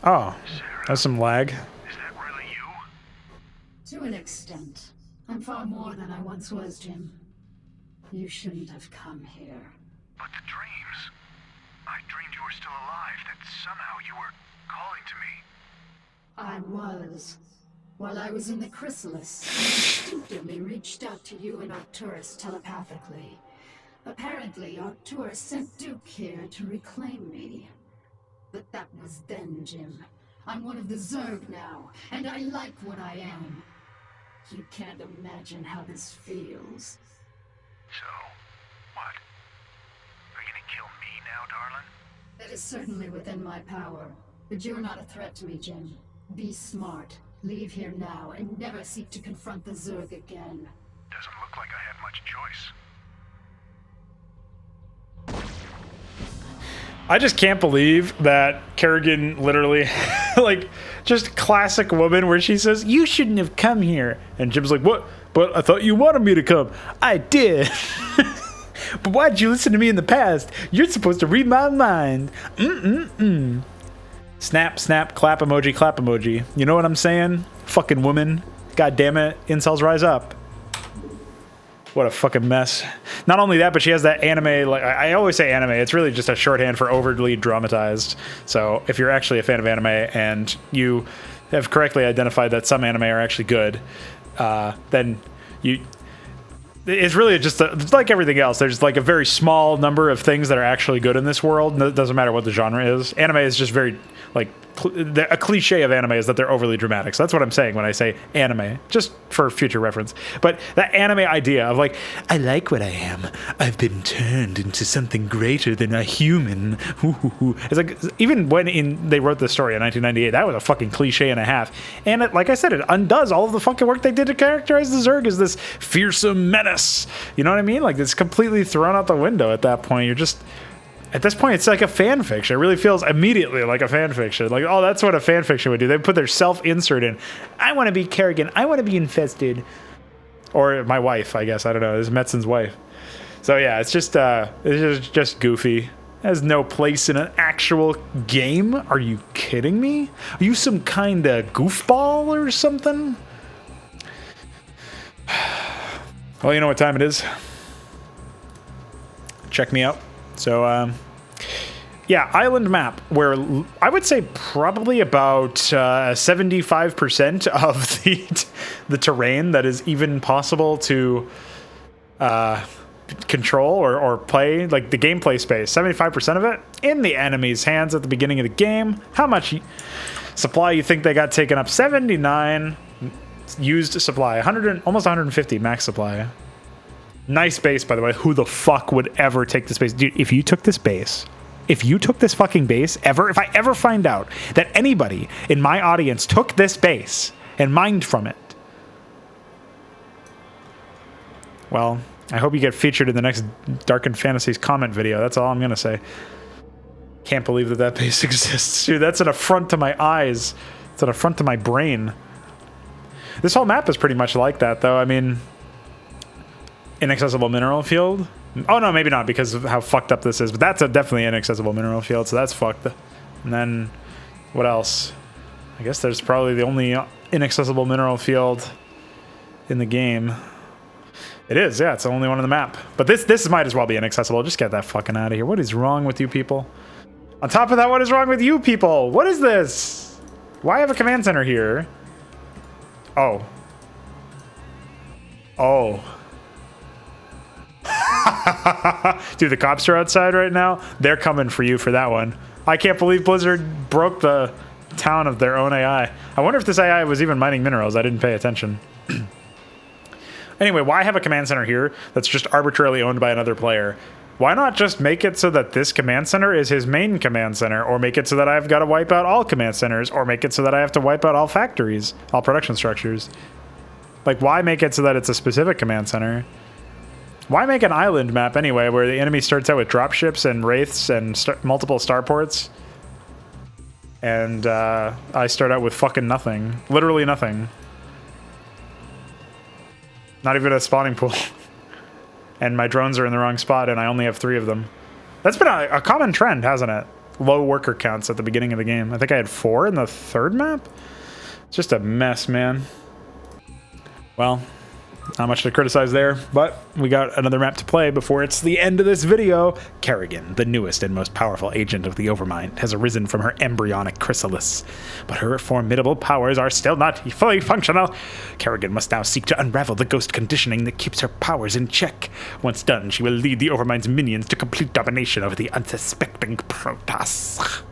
Oh, that's some lag. Is that really you? To an extent. I'm far more than I once was, Jim. You shouldn't have come here. But the dreams. I dreamed you were still alive, that somehow you were calling to me. I was. While I was in the chrysalis, I instinctively reached out to you and Arcturus telepathically. Apparently, Arcturus sent Duke here to reclaim me. But that was then, Jim. I'm one of the Zerg now, and I like what I am. You can't imagine how this feels. So, what? Are you gonna kill me now, darling? That is certainly within my power. But you're not a threat to me, Jim. Be smart. Leave here now, and never seek to confront the Zerg again. Doesn't look like I had much choice. I just can't believe that Kerrigan literally, like, just classic woman where she says, you shouldn't have come here. And Jim's like, what? But I thought you wanted me to come. I did. But why'd you listen to me in the past? You're supposed to read my mind. Snap, snap, clap emoji, clap emoji. You know what I'm saying? Fucking woman. God damn it. Incels rise up. What a fucking mess. Not only that, but she has that anime, like I always say anime, it's really just a shorthand for overly dramatized. So if you're actually a fan of anime and you have correctly identified that some anime are actually good, then it's really just it's like everything else. There's like a very small number of things that are actually good in this world. It doesn't matter what the genre is. Anime is just very, like, a cliche of anime is that they're overly dramatic. So that's what I'm saying when I say anime, just for future reference. But that anime idea of like, I like what I am. I've been turned into something greater than a human. It's like, even when they wrote this story in 1998, that was a fucking cliche and a half. And it, like I said, it undoes all of the fucking work they did to characterize the Zerg as this fearsome menace. You know what I mean? Like, it's completely thrown out the window at that point. You're just... At this point, it's like a fan fiction. It really feels immediately like a fan fiction. Like, oh, that's what a fan fiction would do. They put their self-insert in. I want to be Kerrigan. I want to be infested. Or my wife, I guess. I don't know. This is Metzen's wife. So yeah, it's just goofy. It has no place in an actual game. Are you kidding me? Are you some kind of goofball or something? Well, you know what time it is. Check me out. So, yeah, island map, where I would say probably about 75% of the terrain that is even possible to control or play, like the gameplay space, 75% of it in the enemy's hands at the beginning of the game. How much supply you think they got taken up? 79 used supply, almost 150 max supply. Nice base, by the way. Who the fuck would ever take this base? Dude, if you took this base, if you took this fucking base, if I ever find out that anybody in my audience took this base and mined from it, well, I hope you get featured in the next Darkened Fantasies comment video. That's all I'm going to say. Can't believe that base exists. Dude, that's an affront to my eyes. It's an affront to my brain. This whole map is pretty much like that, though. I mean... Inaccessible mineral field. Oh no, maybe not because of how fucked up this is, but that's definitely an inaccessible mineral field, so that's fucked. And then what else? I guess there's probably the only inaccessible mineral field in the game. It is, yeah, it's the only one on the map. But this might as well be inaccessible. Just get that fucking out of here. What is wrong with you people? On top of that, what is wrong with you people? What is this? Why have a command center here? Oh. Oh. Dude, the cops are outside right now. They're coming for you for that one. I can't believe Blizzard broke the town of their own AI. I wonder if this AI was even mining minerals. I didn't pay attention. Anyway, why have a command center here that's just arbitrarily owned by another player? Why not just make it so that this command center is his main command center, or make it so that I've got to wipe out all command centers, or make it so that I have to wipe out all factories, all production structures? Like, why make it so that it's a specific command center? Why make an island map anyway, where the enemy starts out with dropships and wraiths and multiple starports? And I start out with fucking nothing. Literally nothing. Not even a spawning pool. And my drones are in the wrong spot, and I only have 3 of them. That's been a common trend, hasn't it? Low worker counts at the beginning of the game. I think I had 4 in the 3rd map. It's just a mess, man. Well, Not much to criticize there, but we got another map to play before it's the end of this video. Kerrigan, the newest and most powerful agent of the Overmind, has arisen from her embryonic chrysalis, but her formidable powers are still not fully functional. Kerrigan must now seek to unravel the ghost conditioning that keeps her powers in check. Once done, she will lead the Overmind's minions to complete domination over the unsuspecting Protoss.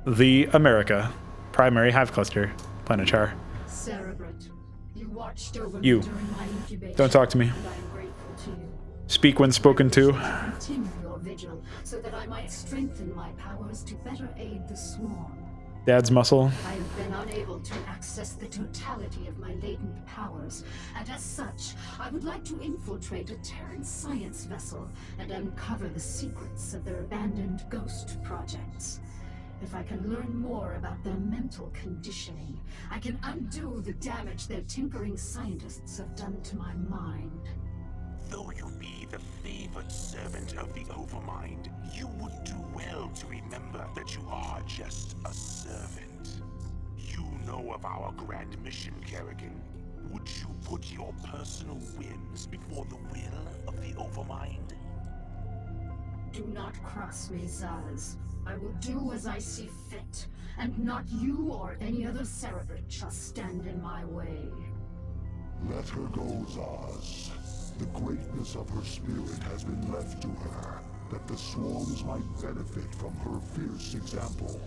The America, primary hive cluster, Planechar. Cerebrate, you watched over You. me during my incubation. Don't talk to me. And I am grateful to you. Speak when spoken to. Continue your vigil so that I might strengthen my powers to better aid the swarm. Dad's muscle. I have been unable to access the totality of my latent powers, and as such, I would like to infiltrate a Terran science vessel and uncover the secrets of their abandoned ghost projects. If I can learn more about their mental conditioning, I can undo the damage their tinkering scientists have done to my mind. Though you be the favored servant of the Overmind, you would do well to remember that you are just a servant. You know of our grand mission, Kerrigan. Would you put your personal whims before the will of the Overmind? Do not cross me, Zaz. I will do as I see fit, and not you or any other Cerebrate shall stand in my way. Let her go, Zaz. The greatness of her spirit has been left to her, that the swarms might benefit from her fierce example.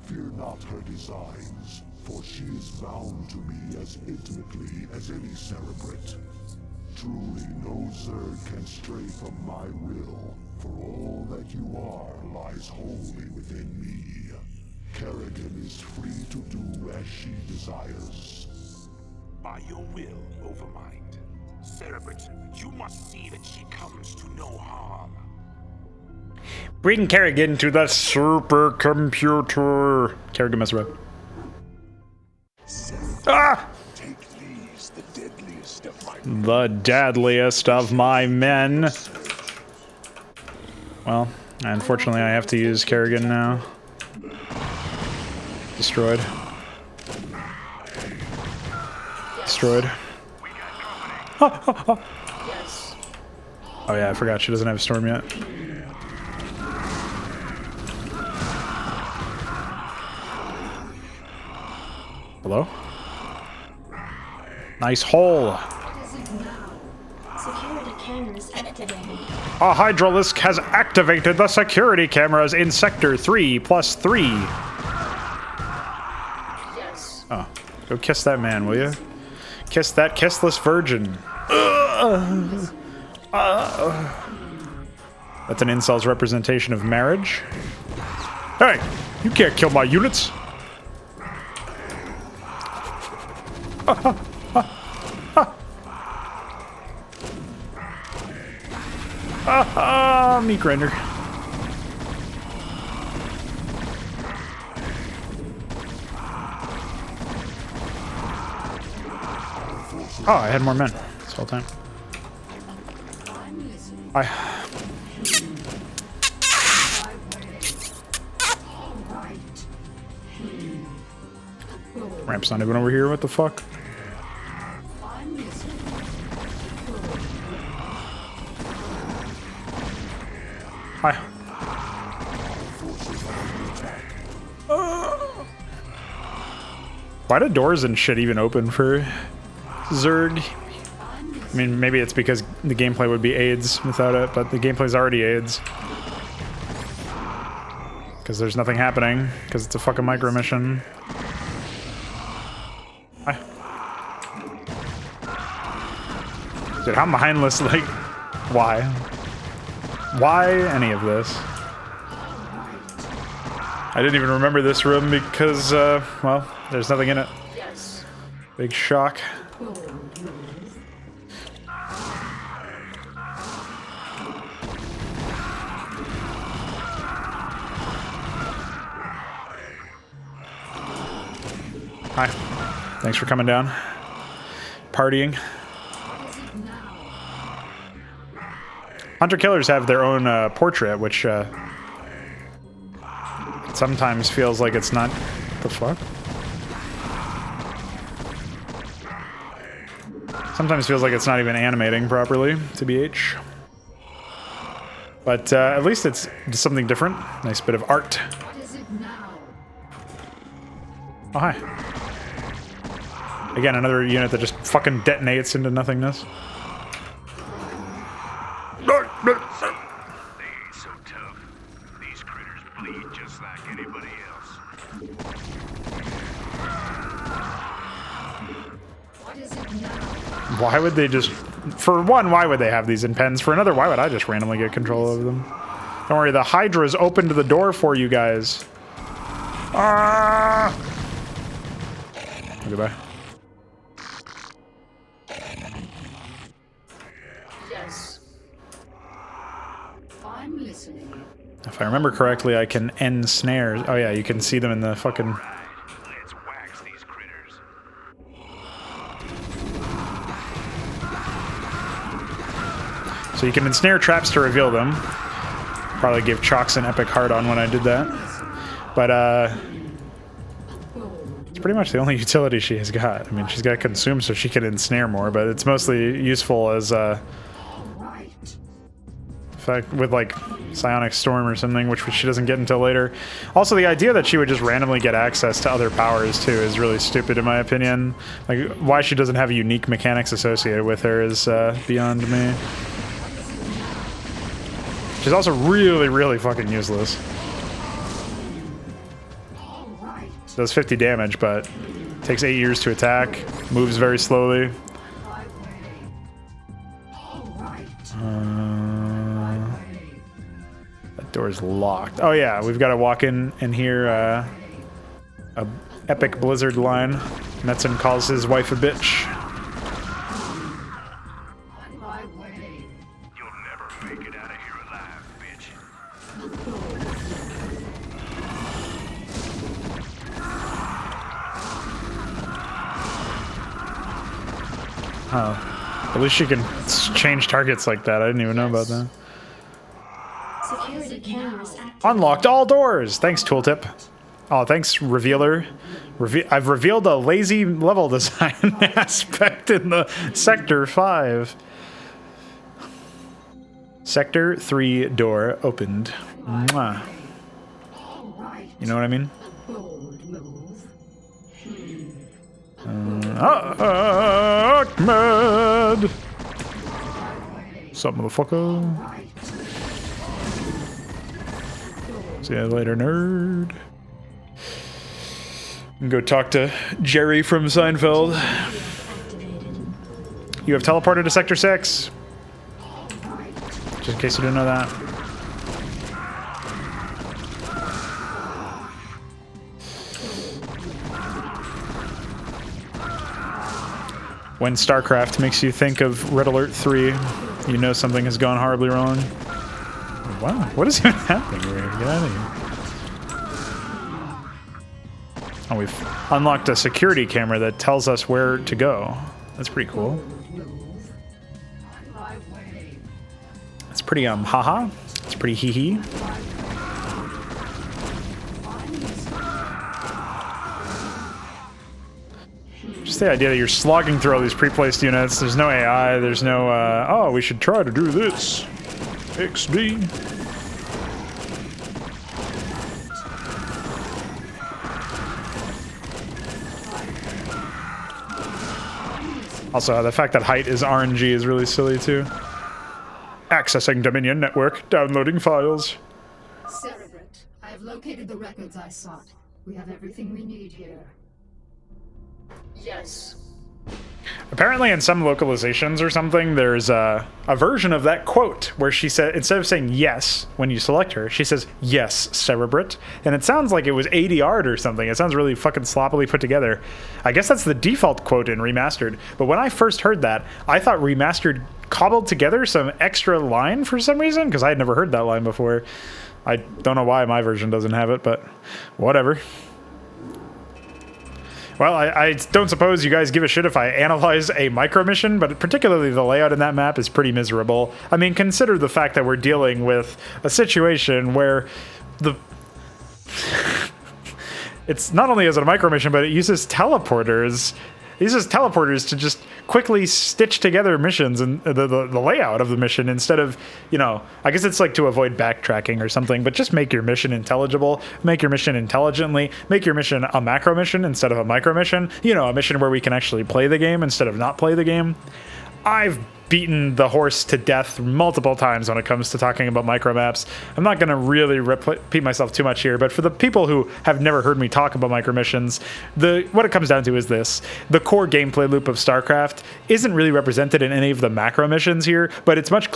Fear not her designs, for she is bound to me as intimately as any Cerebrate. Truly, no Zerg can stray from my will, for all that you are lies wholly within me. Kerrigan is free to do as she desires. By your will, Overmind. Cerebrate, you must see that she comes to no harm. Bring Kerrigan to the supercomputer. Kerrigan must rub. Ah! Take these, the deadliest of my The deadliest of my men. Well, unfortunately I have to use Kerrigan now. Destroyed. Destroyed. Oh yeah, I forgot she doesn't have a storm yet. Hello? Nice hole. Security cameras activated. A Hydralisk has activated the security cameras in Sector 3+3. Yes. Oh, go kiss that man, will you? Kiss that kissless virgin. That's an incel's representation of marriage. Hey, you can't kill my units. Meat grinder. Oh, I had more men this whole time. Ramp's not even over here. What the fuck? Hi. Why do doors and shit even open for Zerg? I mean, maybe it's because the gameplay would be AIDS without it, but the gameplay's already AIDS. Because there's nothing happening, because it's a fucking micro mission. Hi. Dude, how mindless, like, why? Why any of this? I didn't even remember this room because, well, there's nothing in it. Yes. Big shock. Hi. Thanks for coming down. Partying. Hunter-killers have their own portrait, which sometimes feels like it's not... The fuck? Sometimes feels like it's not even animating properly, TBH. But at least it's just something different. Nice bit of art. What is it now? Oh, hi. Again, another unit that just fucking detonates into nothingness. They ain't so tough. These critters bleed just like anybody else. What is it now? Why would they just... For one, why would they have these in pens? For another, why would I just randomly get control over them? Don't worry, the Hydra's opened the door for you guys. Ah! Goodbye. Yes. I'm listening. If I remember correctly, I can end snares. Oh yeah, you can see them in the fucking... Let's wax these critters. So you can ensnare traps to reveal them. Probably give Chalks an epic hard-on when I did that. But, it's pretty much the only utility she has got. I mean, she's got Consume so she can ensnare more, but it's mostly useful as, Right. fact, with, like, Psionic Storm or something, which she doesn't get until later. Also, the idea that she would just randomly get access to other powers, too, is really stupid, in my opinion. Like, why she doesn't have unique mechanics associated with her is, beyond me. She's also really, really fucking useless. Does 50 damage, but takes 8 years to attack. Moves very slowly. That door's locked. Oh yeah, we've got to walk in and hear a epic blizzard line. Metzen calls his wife a bitch. You'll never make it out of here alive, bitch. Oh, at least she can change targets like that. I didn't even know about that. Security cameras activated. Unlocked all doors. Thanks, Tooltip. Oh, thanks, Revealer. I've revealed a lazy level design aspect in the Sector 5. Sector 3 door opened. Mwah. You know what I mean? Bold move. Ahmed! What's up, motherfucker? See you later, nerd. And go talk to Jerry from Seinfeld. You have teleported to Sector 6. Just in case you didn't know that. When Starcraft makes you think of Red Alert 3, you know something has gone horribly wrong. Wow, what is even happening here? Get out of here. Oh, we've unlocked a security camera that tells us where to go. That's pretty cool. It's pretty, haha. It's pretty hee-hee. Just the idea that you're slogging through all these pre-placed units. There's no AI. There's no, oh, we should try to do this. XD. Also, the fact that height is RNG is really silly, too. Accessing Dominion network, downloading files. Cerebrate, I have located the records I sought. We have everything we need here. Yes. Apparently in some localizations or something, there's a version of that quote where she said, instead of saying yes when you select her, she says, yes, Cerebrate. And it sounds like it was ADR'd or something. It sounds really fucking sloppily put together. I guess that's the default quote in Remastered. But when I first heard that, I thought Remastered cobbled together some extra line for some reason, because I had never heard that line before. I don't know why my version doesn't have it, but whatever. Well, I don't suppose you guys give a shit if I analyze a micro mission, but particularly the layout in that map is pretty miserable. I mean, consider the fact that we're dealing with a situation where the... It's not only is it a micro mission, but it uses teleporters. It uses teleporters to just quickly stitch together missions and the layout of the mission instead of, you know, I guess it's like to avoid backtracking or something, but just make your mission intelligible, make your mission intelligently, make your mission a macro mission instead of a micro mission, you know, a mission where we can actually play the game instead of not play the game. I've beaten the horse to death multiple times when it comes to talking about micro maps. I'm not going to really repeat myself too much here, but for the people who have never heard me talk about micro missions, what it comes down to is this. The core gameplay loop of Starcraft isn't really represented in any of the macro missions here, but it's much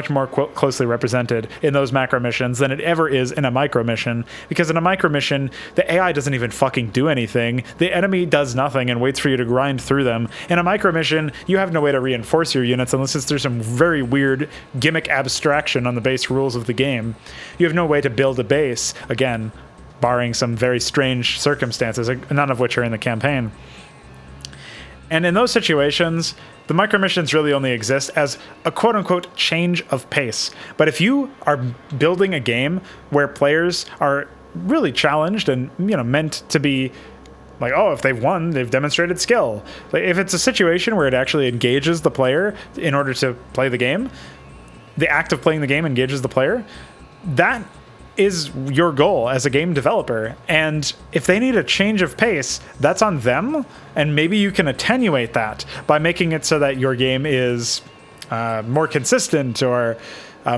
more closely represented in those macro missions than it ever is in a micro mission, because in a micro mission, the AI doesn't even fucking do anything. The enemy does nothing and waits for you to grind through them. In a micro mission, you have no way to reinforce your units unless there's some very weird gimmick abstraction on the base rules of the game. You have no way to build a base, again, barring some very strange circumstances, none of which are in the campaign. And in those situations, the micro missions really only exist as a quote-unquote change of pace. But if you are building a game where players are really challenged and, you know, meant to be like, oh, if they've won, they've demonstrated skill. Like, if it's a situation where it actually engages the player in order to play the game, the act of playing the game engages the player, that is your goal as a game developer. And if they need a change of pace, that's on them. And maybe you can attenuate that by making it so that your game is more consistent or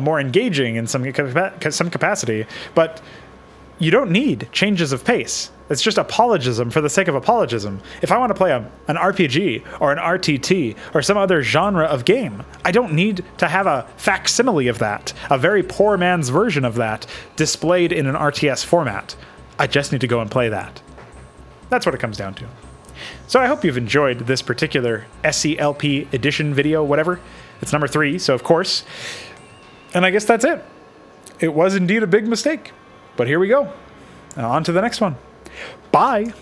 more engaging in some capacity. But you don't need changes of pace. It's just apologism for the sake of apologism. If I want to play an RPG or an RTT or some other genre of game, I don't need to have a facsimile of that, a very poor man's version of that, displayed in an RTS format. I just need to go and play that. That's what it comes down to. So I hope you've enjoyed this particular SCLP edition video, whatever. It's number 3, so of course. And I guess that's it. It was indeed a big mistake. But here we go. Now on to the next one. Bye.